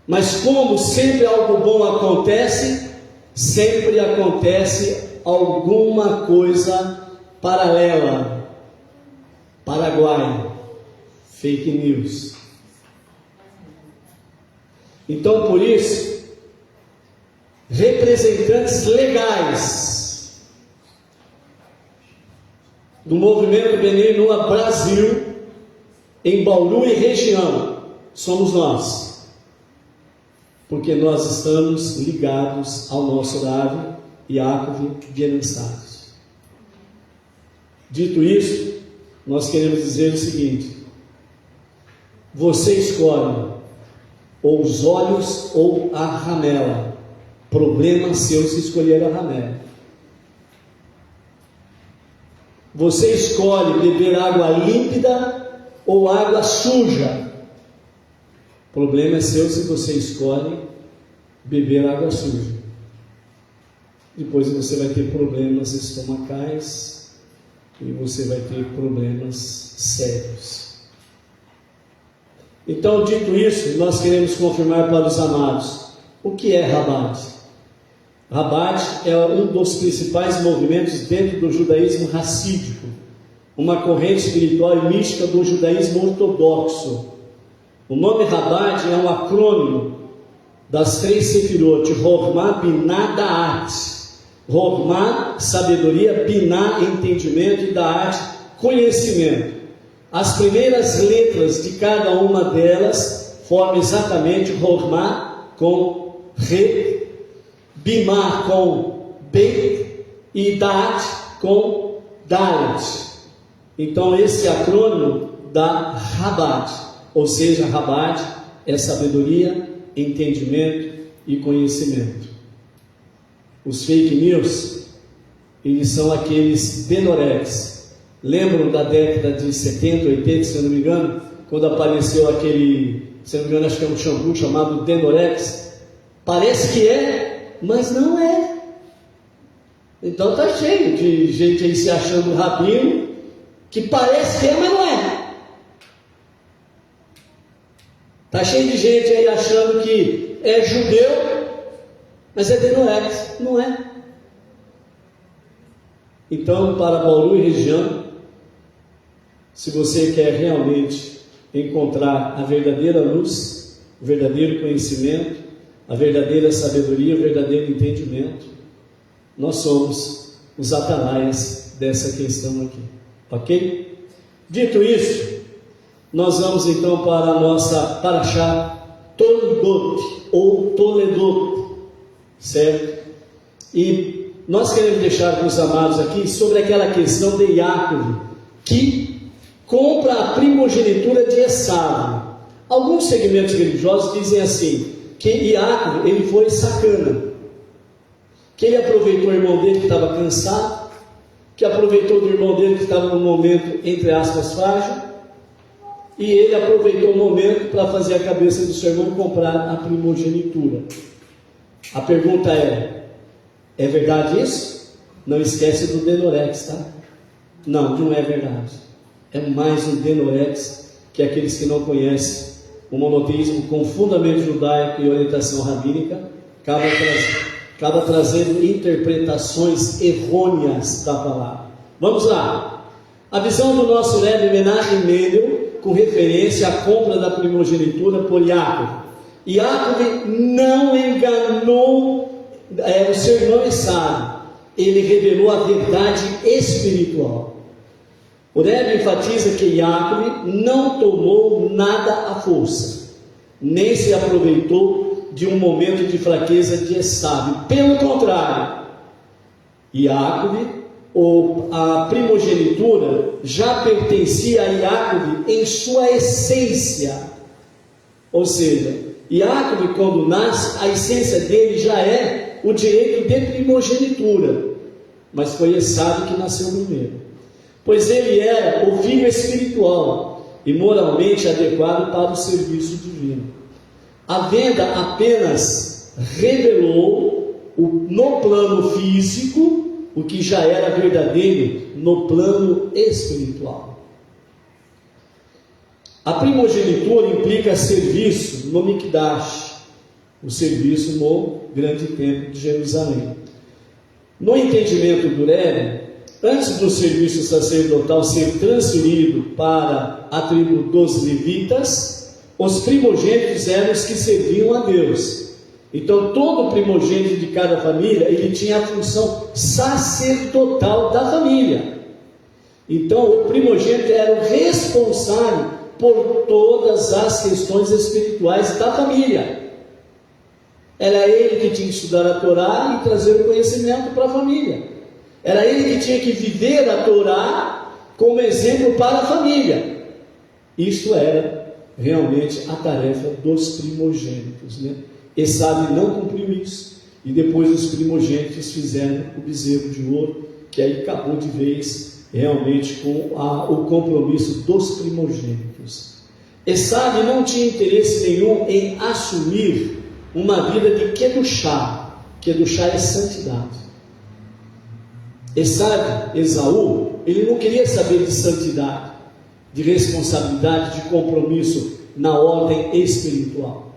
Mas como sempre algo bom acontece, sempre acontece alguma coisa paralela. Paraguai, fake news. Então, por isso, representantes legais do movimento Bnei Noach Brasil, em Bauru e região, somos nós, porque nós estamos ligados ao nosso Rav Yaakov Gerentzach. Dito isso, nós queremos dizer o seguinte: você escolhe ou os olhos ou a ramela. Problema seu se escolher a ramela. Você escolhe beber água límpida ou água suja. Problema é seu se você escolhe beber água suja. Depois você vai ter problemas estomacais e você vai ter problemas sérios. Então, dito isso, nós queremos confirmar para os amados: o que é Rabat? Rabat é um dos principais movimentos dentro do judaísmo racídico, uma corrente espiritual e mística do judaísmo ortodoxo. O nome Rabat é um acrônimo das 3 sefirot: Rokhmah, Binah, Da'at. Rokhmah, sabedoria; Binah, entendimento; e Da'at, conhecimento. As primeiras letras de cada uma delas formam exatamente Rokhmah com Re, Bimah com Bet e Da'at com Dalet. Então esse acrônimo dá Rabat, ou seja, Rabat é sabedoria, entendimento e conhecimento. Os fake news, eles são aqueles Benorex. Lembram da década de 70, 80, se eu não me engano, quando apareceu aquele, se eu não me engano, acho que é um shampoo chamado Denorex? Parece que é, mas não é. Então está cheio de gente aí se achando rabino, que parece que é, mas não é. Está cheio de gente aí achando que é judeu, mas é Denorex, não é. Então, para Bauru e região, se você quer realmente encontrar a verdadeira luz, o verdadeiro conhecimento, a verdadeira sabedoria, o verdadeiro entendimento, nós somos os atalaias dessa questão aqui, ok? Dito isso, nós vamos então para a nossa Parashá Toledot, ou Toledot, certo? E nós queremos deixar para os amados aqui sobre aquela questão de Yaakov, que compra a primogenitura de Esaú. Alguns segmentos religiosos dizem assim, que Yaakov, ele foi sacana, que ele aproveitou o irmão dele que estava cansado, que aproveitou do irmão dele que estava num momento, entre aspas, frágil, e ele aproveitou o momento para fazer a cabeça do seu irmão comprar a primogenitura. A pergunta é verdade isso? Não esquece do Denorex, tá? Não é verdade. É mais um Denorex que aqueles que não conhecem o monoteísmo com fundamento judaico e orientação rabínica acaba trazendo interpretações errôneas da palavra. Vamos lá. A visão do nosso Rebbe Menachem Mendel com referência à compra da primogenitura por Yaakov. Yaakov não enganou o seu irmão Esaú. Ele revelou a verdade espiritual. O Rebbe enfatiza que Yaakov não tomou nada à força, nem se aproveitou de um momento de fraqueza de Esaú. Pelo contrário, Iacove, ou a primogenitura, já pertencia a Iacove em sua essência. Ou seja, Iacove, quando nasce, a essência dele já é o direito de primogenitura. Mas foi Esaú que nasceu primeiro, pois ele era o filho espiritual e moralmente adequado para o serviço divino. A venda apenas revelou no plano físico o que já era verdadeiro no plano espiritual. A primogenitura implica serviço no Mikdash, o serviço no grande templo de Jerusalém. No entendimento do Rebbe, antes do serviço sacerdotal ser transferido para a tribo dos levitas, os primogênitos eram os que serviam a Deus. Então todo primogênito de cada família, ele tinha a função sacerdotal da família. Então o primogênito era o responsável por todas as questões espirituais da família. Era ele que tinha que estudar a Torá e trazer o conhecimento para a família. Era ele que tinha que viver a Torá como exemplo para a família. Isto era realmente a tarefa dos primogênitos, né? Esaú não cumpriu isso, e depois os primogênitos fizeram o bezerro de ouro, que aí acabou de vez realmente com o compromisso dos primogênitos. Esaú não tinha interesse nenhum em assumir uma vida de Kedushá. Kedushá é santidade. Esaú, ele não queria saber de santidade, de responsabilidade, de compromisso na ordem espiritual.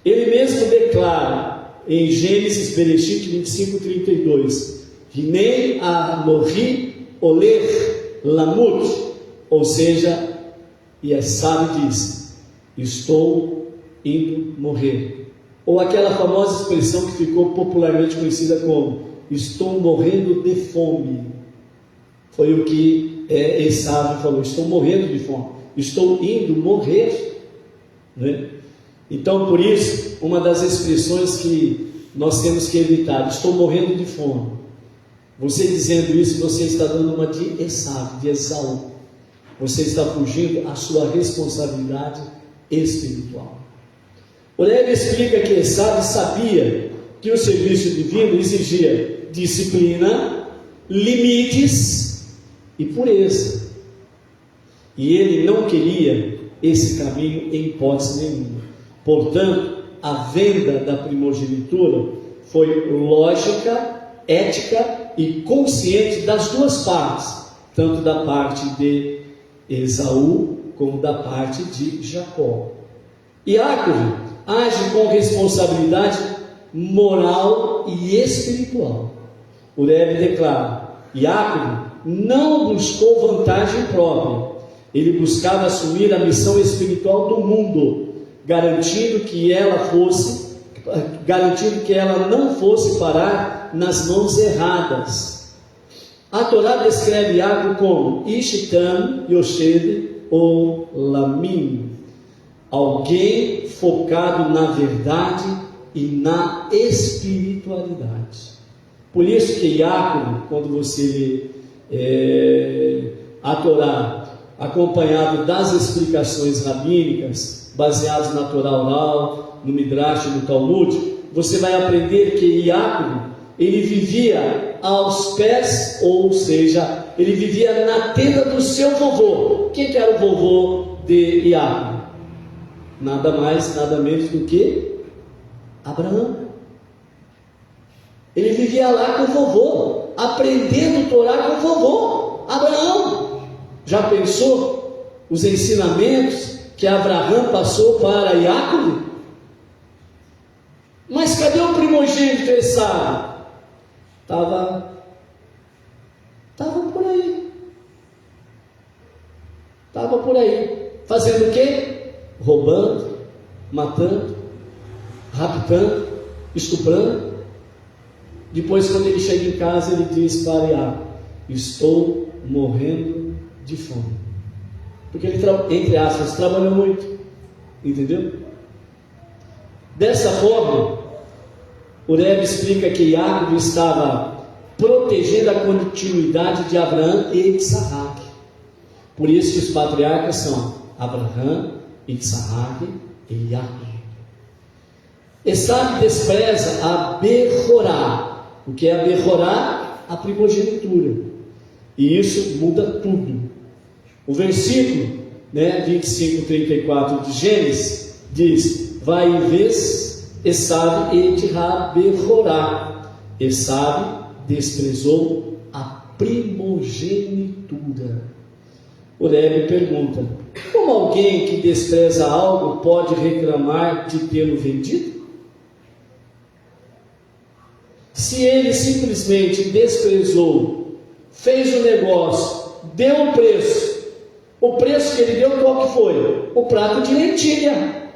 Ele mesmo declara em Gênesis, Bereshit 25:32, Hinei Anohi Oler Lamut, ou seja, e Esaú diz: estou indo morrer. Ou aquela famosa expressão que ficou popularmente conhecida como: estou morrendo de fome. Foi o que Esaú falou: estou morrendo de fome, estou indo morrer, né? Então, por isso, uma das expressões que nós temos que evitar: estou morrendo de fome. Você dizendo isso, você está dando uma de Esaú. Você está fugindo à sua responsabilidade espiritual. O Rebbe explica que Esaú sabia que o serviço divino exigia disciplina, limites e pureza. E ele não queria esse caminho em hipótese nenhuma. Portanto, a venda da primogenitura foi lógica, ética e consciente das duas partes, tanto da parte de Esaú como da parte de Jacó. Iacove age com responsabilidade moral e espiritual. O Rebbe declara: Iacove não buscou vantagem própria, ele buscava assumir a missão espiritual do mundo, garantindo que ela não fosse parar nas mãos erradas. A Torá descreve Iacove como Ishtam Yoshed Olamim, alguém focado na verdade e na espiritualidade. Por isso que Iacove, quando você lê a Torá acompanhado das explicações rabínicas, baseados na Torá oral, no Midrash e no Talmud, você vai aprender que Iacove, ele vivia aos pés, ou seja, ele vivia na tenda do seu vovô. Quem que era o vovô de Iacove? Nada mais, nada menos do que Abraão. Ele vivia lá com o vovô, aprendendo Torá com o vovô, Abraão. Já pensou os ensinamentos que Abraão passou para Iacove? Mas cadê o primogênito Esaú? Estava por aí. Estava por aí. Fazendo o quê? Roubando, matando, raptando, estuprando. Depois, quando ele chega em casa, ele diz para Iacove: estou morrendo de fome. Porque ele, entre aspas, trabalhou muito. Entendeu? Dessa forma, o Rebbe explica que Jacob estava protegendo a continuidade de Abraão e Isaac. Por isso que os patriarcas são Abraão, Isaac e Jacob. Esaú despreza a Bechorá. O que é a Bechorá? A primogenitura. E isso muda tudo. O versículo 25:34 de Gênesis diz: vai vez Esaú e Etirá Bechorá. Esaú desprezou a primogenitura. O Rebbe pergunta: como alguém que despreza algo pode reclamar de tê-lo vendido? Se ele simplesmente desprezou, fez o negócio, deu o preço que ele deu, qual que foi? O prato de lentilha.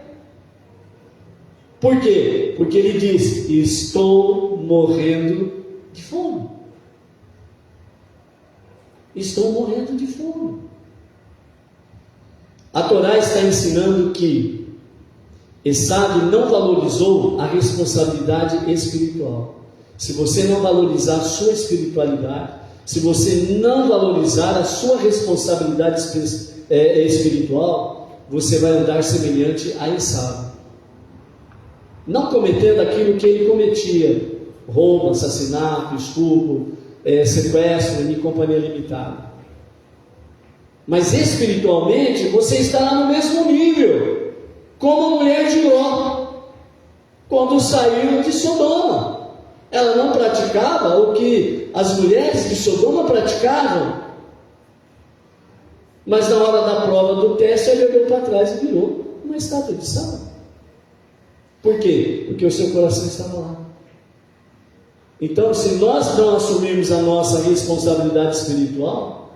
Por quê? Porque ele diz: estou morrendo de fome. Estou morrendo de fome. A Torá está ensinando que Esaú não valorizou a responsabilidade espiritual. Se você não valorizar a sua espiritualidade, se você não valorizar a sua responsabilidade espiritual, você vai andar semelhante a Esaú, não cometendo aquilo que ele cometia: roubo, assassinato, estupro, sequestro e companhia limitada. Mas espiritualmente você estará no mesmo nível como a mulher de Ló, quando saiu de Sodoma. Ela não praticava o que as mulheres de Sodoma praticavam, mas na hora da prova do teste, ele olhou para trás e virou uma estátua de sal. Por quê? Porque o seu coração estava lá. Então, se nós não assumirmos a nossa responsabilidade espiritual,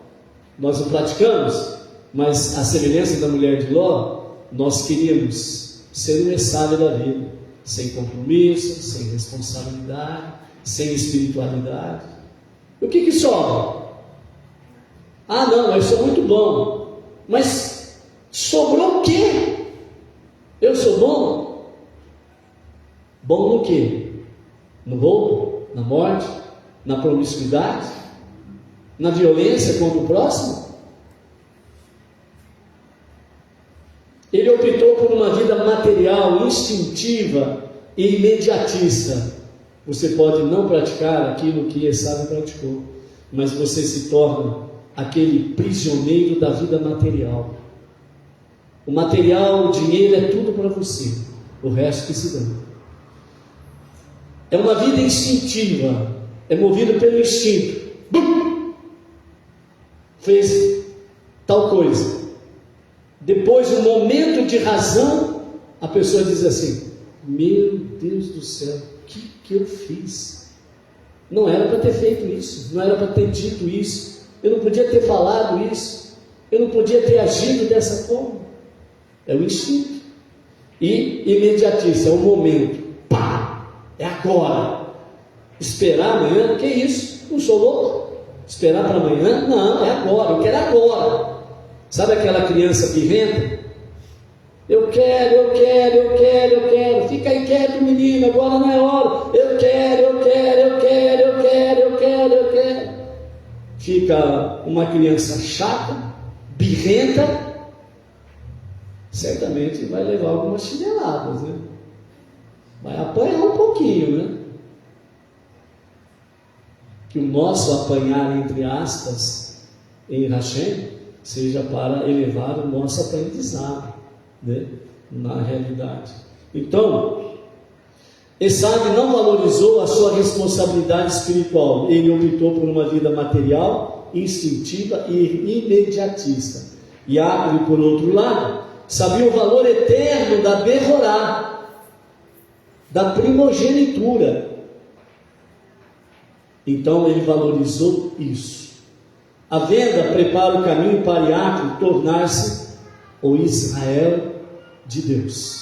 nós não praticamos, mas a semelhança da mulher de Ló, nós queríamos ser um Esaú da vida, sem compromisso, sem responsabilidade, sem espiritualidade. O que sobra? Ah, não, eu sou muito bom. Mas sobrou o quê? Eu sou bom? Bom no quê? No roubo? Na morte? Na promiscuidade? Na violência contra o próximo? Ele optou por uma vida material, instintiva e imediatista. Você pode não praticar aquilo que Esaú praticou, mas você se torna aquele prisioneiro da vida material. O material, o dinheiro é tudo para você, o resto que se dá. É uma vida instintiva, é movido pelo instinto. Bum! Fez tal coisa. Depois, no momento de razão, a pessoa diz assim: meu Deus do céu, o que eu fiz? Não era para ter feito isso, não era para ter dito isso, eu não podia ter falado isso, eu não podia ter agido dessa forma. É o instinto. E imediatista, é o momento. Pá! É agora. Esperar amanhã, que isso? Não sou louco? Esperar para amanhã? Não, é agora, eu quero agora. Sabe aquela criança birrenta? Eu quero. Fica aí quieto, menino, agora não é hora. Eu quero. Fica uma criança chata, birrenta, certamente vai levar algumas chineladas, né? Vai apanhar um pouquinho, né? Que o nosso apanhar, entre aspas, em Hashem, seja para elevar o nosso aprendizado, né? Na realidade. Então, Esaú não valorizou a sua responsabilidade espiritual. Ele optou por uma vida material, instintiva e imediatista. Jacob, por outro lado, sabia o valor eterno da Bechorá, da primogenitura. Então ele valorizou isso. A venda prepara o caminho para Jacob tornar-se o Israel de Deus.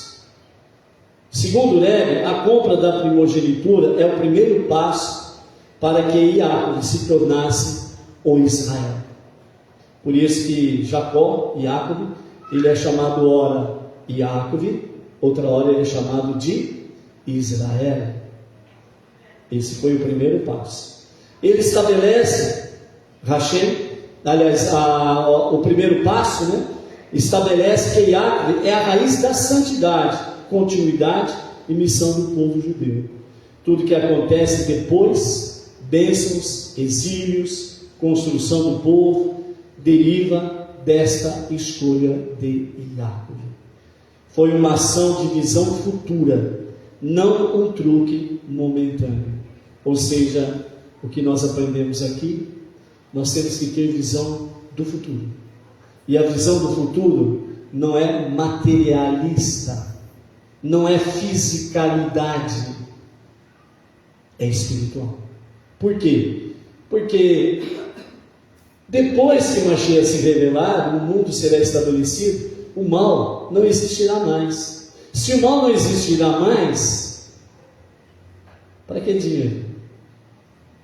Segundo o Rebbe, a compra da primogenitura é o primeiro passo para que Jacob se tornasse o Israel. Por isso que Jacob, ele é chamado ora Jacob, outra hora ele é chamado de Israel. Esse foi o primeiro passo. Ele estabelece, Hashem, aliás, o primeiro passo, né? Estabelece que Yahvé é a raiz da santidade, continuidade e missão do povo judeu. Tudo que acontece depois, bênçãos, exílios, construção do povo, deriva desta escolha de Yahvé. Foi uma ação de visão futura, não um truque momentâneo. Ou seja, o que nós aprendemos aqui, nós temos que ter visão do futuro. E a visão do futuro não é materialista, não é fisicalidade, é espiritual. Por quê? Porque depois que Mashiach se revelar, o mundo será estabelecido, o mal não existirá mais. Se o mal não existirá mais, para que dinheiro?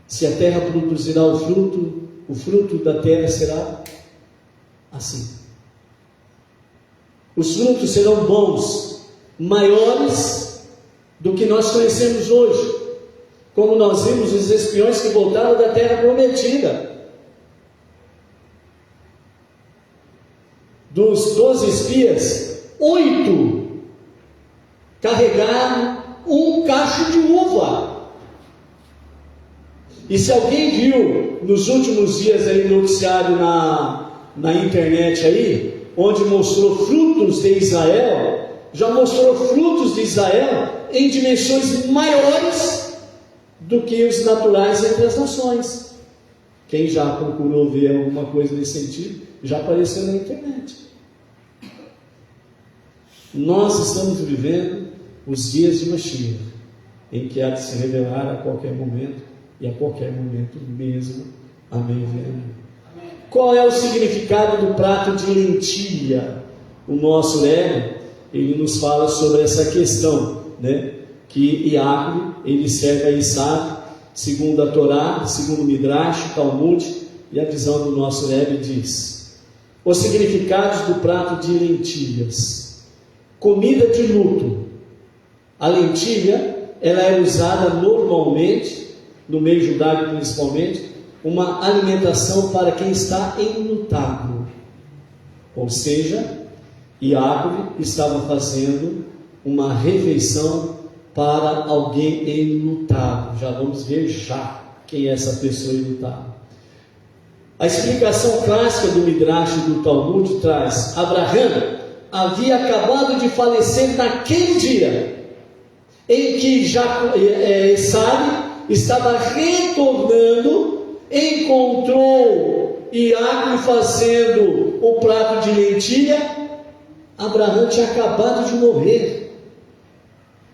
Se a terra produzirá o fruto da terra será assim. Os frutos serão bons, maiores do que nós conhecemos hoje. Como nós vimos os espiões que voltaram da terra prometida. Dos 12 espias, 8 carregaram um cacho de uva. E se alguém viu nos últimos dias aí no noticiário na internet aí, onde mostrou frutos de Israel, já mostrou frutos de Israel em dimensões maiores do que os naturais entre as nações. Quem já procurou ver alguma coisa nesse sentido, já apareceu na internet. Nós estamos vivendo os dias de Mashiach, em que há de se revelar a qualquer momento, e a qualquer momento mesmo. Amém, amém. Qual é o significado do prato de lentilha? O nosso Rebbe, ele nos fala sobre essa questão, né? Que Yahvé, ele serve a Isaac, segundo a Torá, segundo o Midrash, Talmud, e a visão do nosso Rebbe diz: os significados do prato de lentilhas. Comida de luto. A lentilha, ela é usada normalmente, no meio judaico principalmente, uma alimentação para quem está enlutado. Ou seja, Yahvé estava fazendo uma refeição para alguém enlutado. Já vamos ver quem é essa pessoa enlutada. A explicação clássica do Midrash e do Talmud traz: Abraham havia acabado de falecer naquele dia em que Esaú estava retornando, encontrou Yahvé fazendo o prato de lentilha. Abraão tinha acabado de morrer.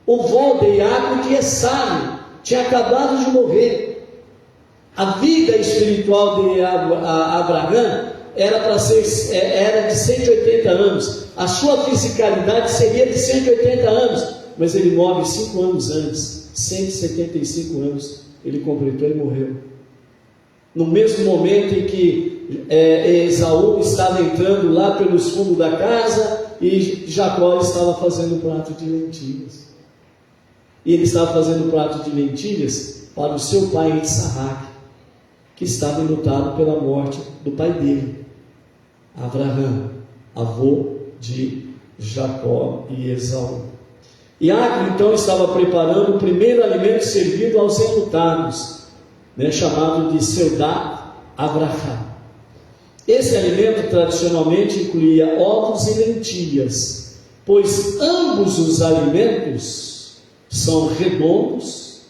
O vô de Yahvé, de Esaú, tinha acabado de morrer. A vida espiritual de Abraão era de 180 anos. A sua fisicalidade seria de 180 anos, mas ele morre 5 anos antes. 175 anos ele completou e morreu. No mesmo momento em que Esaú estava entrando lá pelos fundos da casa e Jacó estava fazendo o prato de lentilhas. E ele estava fazendo o prato de lentilhas para o seu pai Isaac, que estava enlutado pela morte do pai dele, Abraão, avô de Jacó e Esaú. Yahvé então estava preparando o primeiro alimento servido aos enlutados, chamado de Seudat Avraham. Esse alimento tradicionalmente incluía ovos e lentilhas, pois ambos os alimentos são redondos,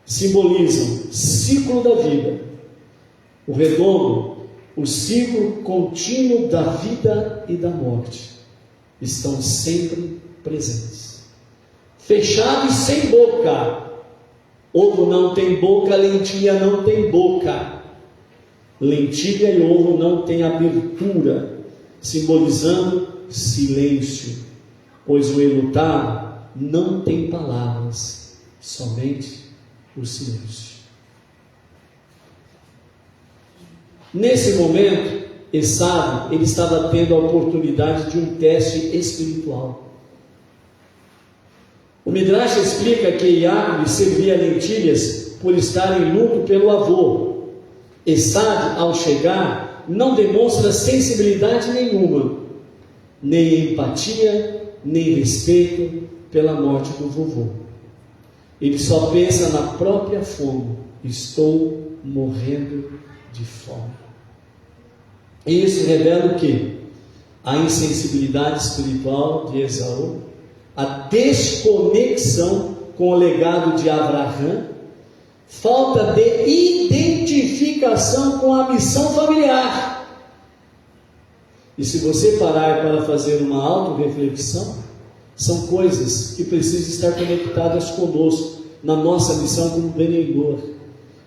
simbolizam ciclo da vida. O redondo, o ciclo contínuo da vida e da morte, estão sempre presentes. Fechado e sem boca. Ovo não tem boca, lentilha não tem boca. Lentilha e ovo não têm abertura, simbolizando silêncio, pois o enlutado não tem palavras, somente o silêncio. Nesse momento, Esaú, ele estava tendo a oportunidade de um teste espiritual. O Midrash explica que Yaakov servia lentilhas por estar em luto pelo avô. Esav, ao chegar, não demonstra sensibilidade nenhuma, nem empatia, nem respeito pela morte do vovô. Ele só pensa na própria fome. Estou morrendo de fome. E isso revela o quê? A insensibilidade espiritual de Esaú, a desconexão com o legado de Abraão, falta de identificação com a missão familiar. E se você parar para fazer uma autorreflexão, são coisas que precisam estar conectadas conosco, na nossa missão como Beneior,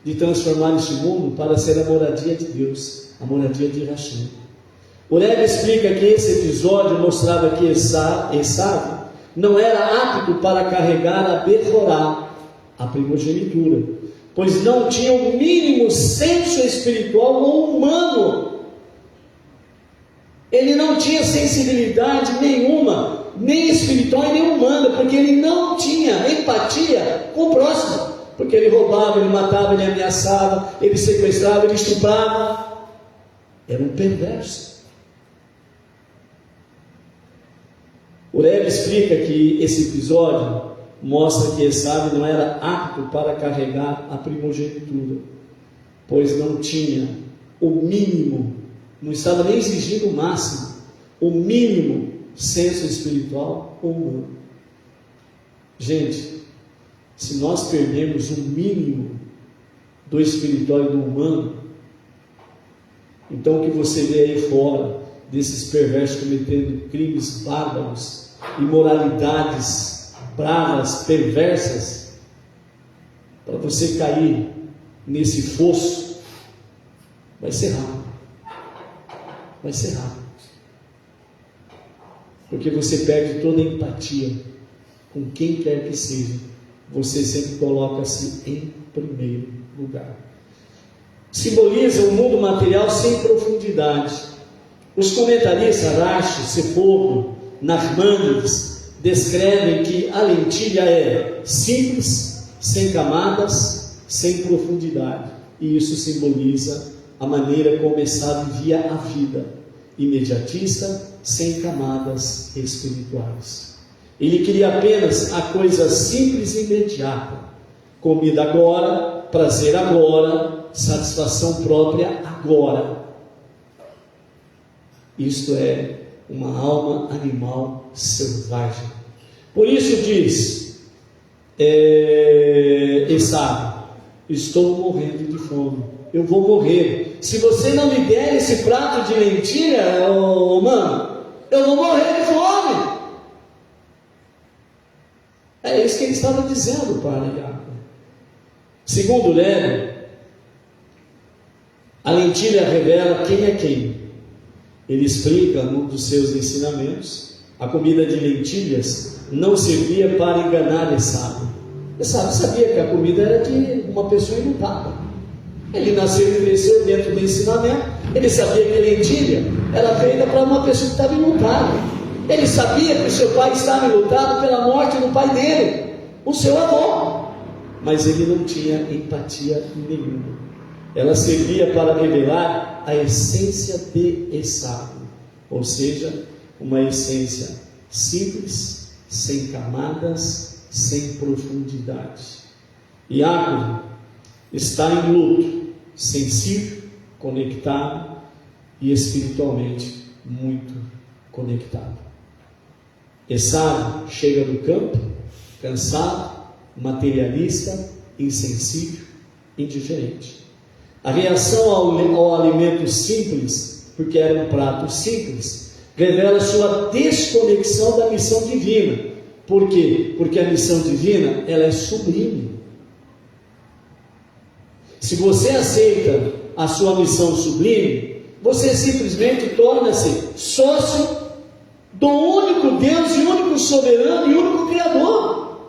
de transformar este mundo para ser a moradia de Deus, a moradia de Hashem. O Rebbe explica que esse episódio mostrava que Esav não era apto para carregar a Beforá, a primogenitura, pois não tinha o mínimo senso espiritual ou humano. Ele não tinha sensibilidade nenhuma, nem espiritual e nem humana, porque ele não tinha empatia com o próximo, porque ele roubava, ele matava, ele ameaçava, ele sequestrava, ele estuprava. Era um perverso. O Rebbe explica que esse episódio mostra que Esav não era apto para carregar a primogenitura, pois não tinha o mínimo, não estava nem exigindo o máximo, o mínimo senso espiritual ou humano. Gente, se nós perdemos o mínimo do espiritual e do humano, então o que você vê aí fora desses perversos cometendo crimes bárbaros, imoralidades bravas, perversas, para você cair nesse fosso, vai ser rápido. Vai ser rápido. Porque você perde toda a empatia com quem quer que seja. Você sempre coloca-se em primeiro lugar. Simboliza um mundo material sem profundidade. Os comentaristas Rashi, Sephora, Nachmanides descrevem que a lentilha é simples, sem camadas, sem profundidade. E isso simboliza a maneira como Esav via a vida, imediatista, sem camadas espirituais. Ele queria apenas a coisa simples e imediata: comida agora, prazer agora, satisfação própria agora. Isto é uma alma animal selvagem. Por isso diz Esav: estou morrendo de fome, eu vou morrer. Se você não me der esse prato de lentilha, mano, eu vou morrer de fome. É isso que ele estava dizendo para Yaakov. Segundo Rebbe, a lentilha revela quem é quem. Ele explica num dos seus ensinamentos: a comida de lentilhas não servia para enganar Esav. Esav sabia que a comida era de uma pessoa ilutada. Ele nasceu e cresceu dentro do ensinamento. Ele sabia que lentilha era feita para uma pessoa que estava enlutada. Ele sabia que o seu pai estava enlutado pela morte do pai dele, o seu avô. Mas ele não tinha empatia nenhuma. Ela servia para revelar a essência de Esav, ou seja, uma essência simples, sem camadas, sem profundidade. Yaakov está em luto, sensível, conectado e espiritualmente muito conectado. Esav chega do campo, cansado, materialista, insensível, indiferente. A reação ao alimento simples, porque era um prato simples, revela sua desconexão da missão divina. Por quê? Porque a missão divina, ela é sublime. Se você aceita a sua missão sublime, você simplesmente torna-se sócio do único Deus e único soberano e único Criador,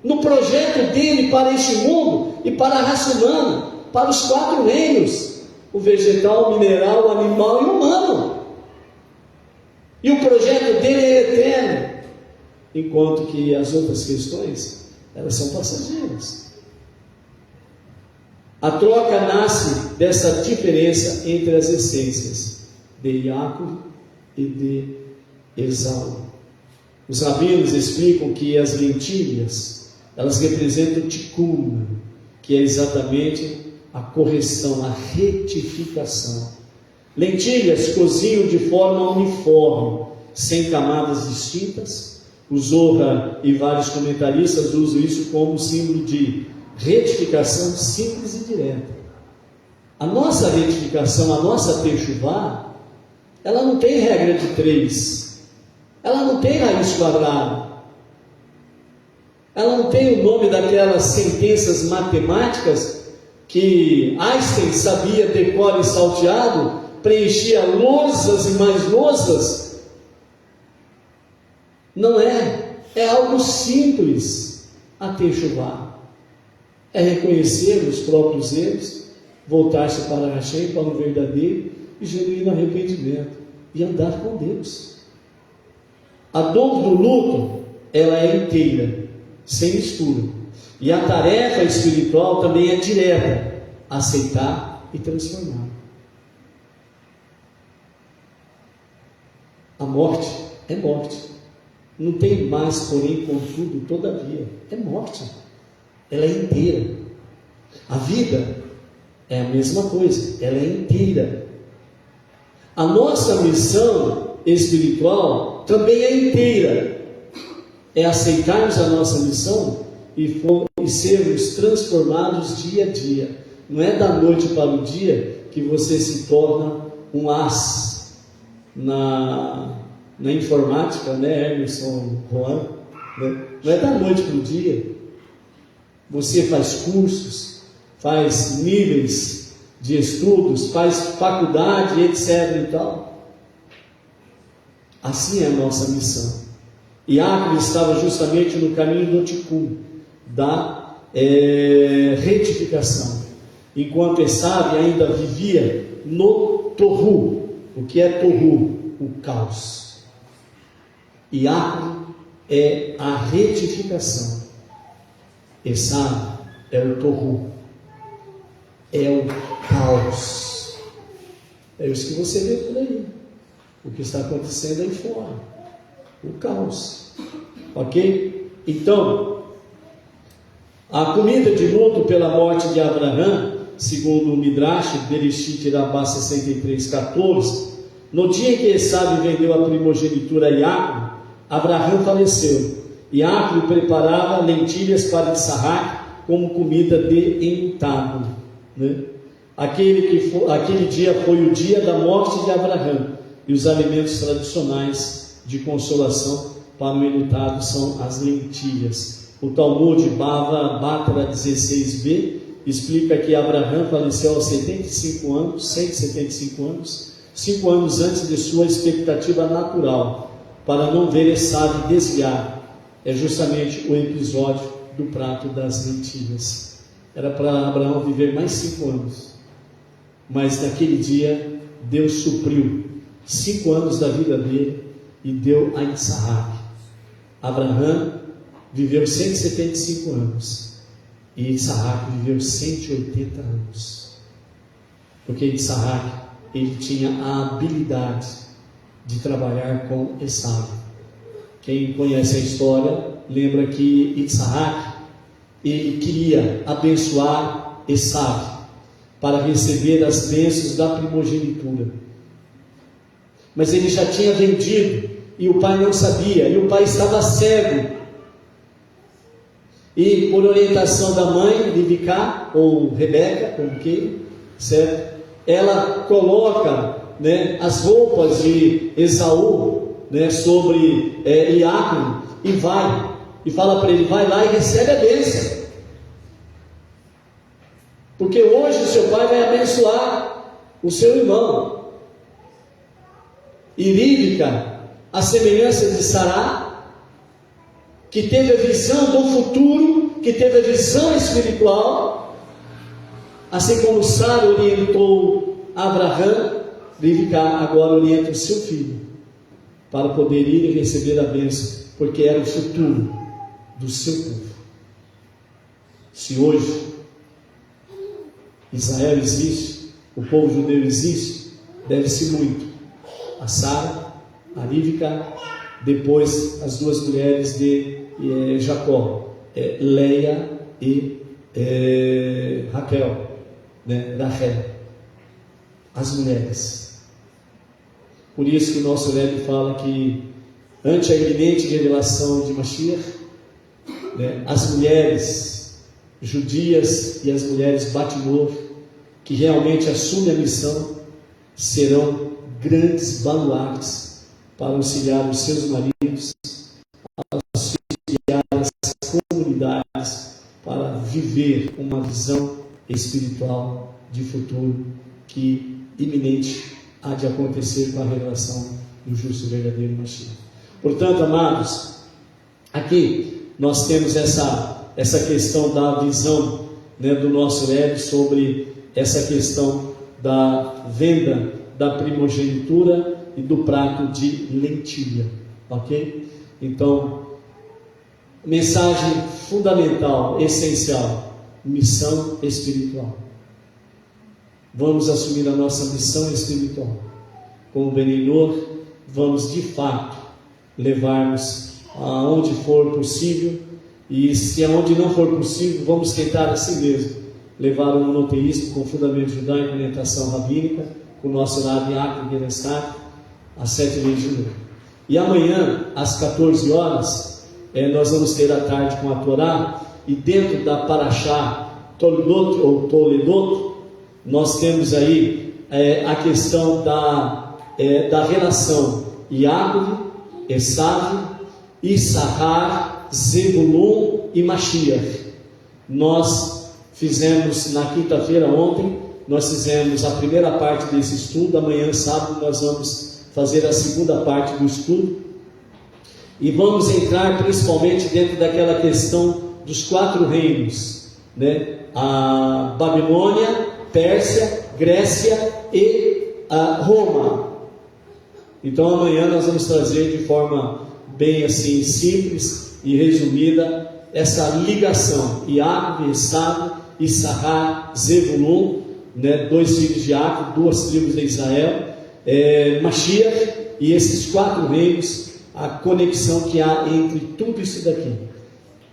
no projeto dele para este mundo e para a raça humana, para os 4 reinos: o vegetal, o mineral, o animal e o humano. E o projeto dele é eterno. enquanto que as outras questões, elas são passageiras. A troca nasce dessa diferença entre as essências de Jacob e de Esaú. Os rabinos explicam que as lentilhas, elas representam o tikkun, que é exatamente a correção, a retificação. Lentilhas cozinham de forma uniforme, sem camadas distintas. O Zohar e vários comentaristas usam isso como símbolo de retificação simples e direta. A nossa retificação, a nossa techuvá, ela não tem regra de 3, ela não tem raiz quadrada, ela não tem o nome daquelas sentenças matemáticas que Einstein sabia decor e salteado, preenchia lousas e mais lousas. Não é, é algo simples. A techuvá é reconhecer os próprios erros, voltar-se para Hashem, para o verdadeiro e genuíno arrependimento, e andar com Deus. A dor do luto, ela é inteira, sem mistura. E a tarefa espiritual também é direta, aceitar e transformar. A morte é morte. Não tem mais, porém, contudo, todavia. É morte. Ela é inteira. A vida é a mesma coisa, ela é inteira. A nossa missão espiritual também é inteira. É aceitarmos a nossa missão e sermos transformados dia a dia. Não é da noite para o dia que você se torna um as na informática, né, Emerson, Juan? Né? Não é da noite para o dia. Você faz cursos, faz níveis de estudos, faz faculdade, etc. e tal. Assim é a nossa missão. Jacob estava justamente no caminho do tikkun, da retificação, enquanto Esaú ainda vivia no tohu. O que é tohu? O caos. Jacob é a retificação. Esaú é o tohu, é o caos. É isso que você vê por aí. O que está acontecendo aí fora, o caos. Ok? Então, a comida de luto pela morte de Abraão, segundo o Midrash, Bereshit Rabbah 63:14, no dia em que Esaú vendeu a primogenitura a Jacob, Abraão faleceu. Jacob preparava lentilhas para Isaac como comida de enlutado, né? Aquele dia foi o dia da morte de Abraão, e os alimentos tradicionais de consolação para o enlutado são as lentilhas. O Talmud Bava Batra 16b explica que Abraão faleceu aos 75 anos, 175 anos, 5 anos antes de sua expectativa natural, para não ver Esaú desviar. É justamente o episódio do prato das lentilhas. Era para Abraão viver mais 5 anos, mas naquele dia Deus supriu 5 anos da vida dele e deu a Isaac. Abraão viveu 175 anos e Isaac viveu 180 anos, porque Isaac, ele tinha a habilidade de trabalhar com Esaú. Quem conhece a história lembra que Isaac, ele queria abençoar Esaú para receber as bênçãos da primogenitura, mas ele já tinha vendido e o pai não sabia, e o pai estava cego. E por orientação da mãe, Rivicá, ou Rebeca, como que, certo? Ela coloca, né, as roupas de Esaú, né, sobre Jacob, e vai, e fala para ele, vai lá e recebe a bênção, porque hoje o seu pai vai abençoar o seu irmão. E Rivca, a semelhança de Sará, que teve a visão do futuro, que teve a visão espiritual, assim como Sara orientou Abraão, Rivka agora orienta o seu filho. para poder ir e receber a bênção, porque era o futuro do seu povo. Se hoje Israel existe, o povo judeu existe, deve-se muito a Sara, a Rivka, depois as duas mulheres de Jacó, Leia e Raquel, Rachel, as mulheres. Por isso que o nosso Rebbe fala que ante a iminente revelação de Mashiach, as mulheres judias e as mulheres Batimor, que realmente assumem a missão, serão grandes baluartes para auxiliar os seus maridos, auxiliar as comunidades, para viver uma visão espiritual de futuro que iminente há de acontecer com a revelação do justo e verdadeiro Mashiach. Portanto, amados, aqui nós temos essa questão da visão, do nosso Rebbe sobre essa questão da venda da primogenitura e do prato de lentilha, ok? Então, mensagem fundamental, essencial: missão espiritual. Vamos assumir a nossa missão espiritual. Como Benenor, vamos de fato levarmos aonde for possível, e se aonde não for possível, vamos tentar assim mesmo levar o monoteísmo com fundamento judaico e orientação rabínica, com o nosso Rabi Yaakov Gerenstadt, às 7h21. E amanhã, às 14 horas, nós vamos ter a tarde com a Torá, e dentro da Parashá Toledot, ou Toledot, nós temos aí a questão da relação Yaakov, Esav, Issachar, Zebulun e Mashiach. Nós fizemos na quinta-feira ontem, nós fizemos a primeira parte desse estudo. Amanhã, sábado, nós vamos fazer a segunda parte do estudo, e vamos entrar principalmente dentro daquela questão dos 4 reinos, a Babilônia, Pérsia, Grécia e Roma. Então amanhã nós vamos trazer de forma bem assim simples e resumida essa ligação: Yaakov, Esav, Issachar, Zebulun, 2 filhos de Yaakov, 2 tribos de Israel, Mashiach e esses 4 reinos, a conexão que há entre tudo isso daqui.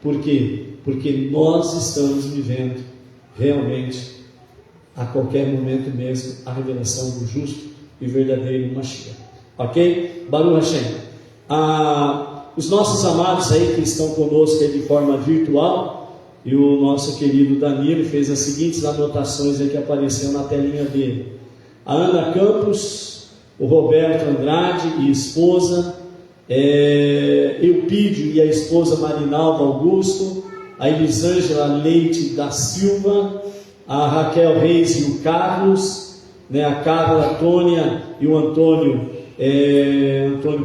Por quê? Porque nós estamos vivendo realmente, a qualquer momento mesmo, a revelação do justo e verdadeiro Mashiach. Ok? Baruch Hashem. Os nossos amados aí que estão conosco aí de forma virtual, e o nosso querido Danilo fez as seguintes anotações aí que apareceram na telinha dele: a Ana Campos, o Roberto Andrade e esposa, Eupídio e a esposa Marinalva Augusto, a Elisângela Leite da Silva, a Raquel Reis e o Carlos, a Carla Antônia e o Antônio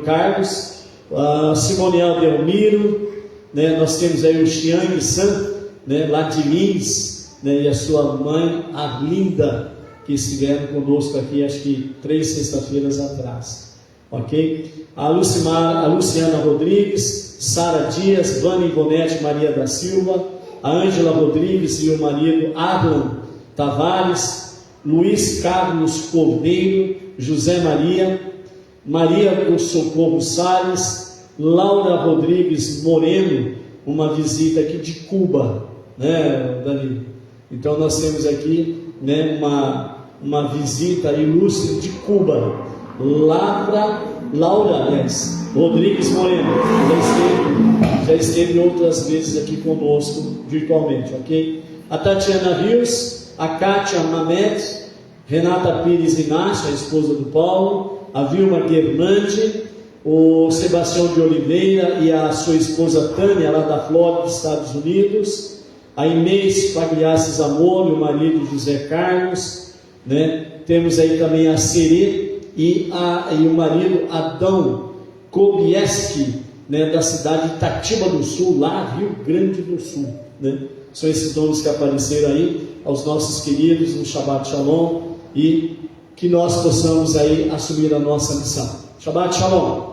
Carlos, a Simoniel Delmiro, nós temos aí o Xiang San, lá de Lins, e a sua mãe Arlinda, que estiveram conosco aqui, acho que 3 sexta-feiras atrás, ok? A Luciana Rodrigues, Sara Dias, Vânia Ivonete Maria da Silva, a Ângela Rodrigues e o marido Arlan Tavares, Luiz Carlos Cordeiro, José Maria do Socorro Salles, Laura Rodrigues Moreno, uma visita aqui de Cuba, Danilo? Então nós temos aqui, uma visita ilustre de Cuba, Laura Rodrigues Moreno, já esteve outras vezes aqui conosco virtualmente, ok? A Tatiana Rios, a Kátia Mamed, Renata Pires Inácio, a esposa do Paulo, a Vilma Guernandi, o Sebastião de Oliveira e a sua esposa Tânia, lá da Flórida, dos Estados Unidos, a Inês Pagliassi Amor, o marido José Carlos, temos aí também a Serê e o marido Adão Kobieski, da cidade de Itatiba do Sul, lá Rio Grande do Sul, São esses nomes que apareceram aí aos nossos queridos no Shabbat Shalom, e que nós possamos aí assumir a nossa missão. Shabbat Shalom.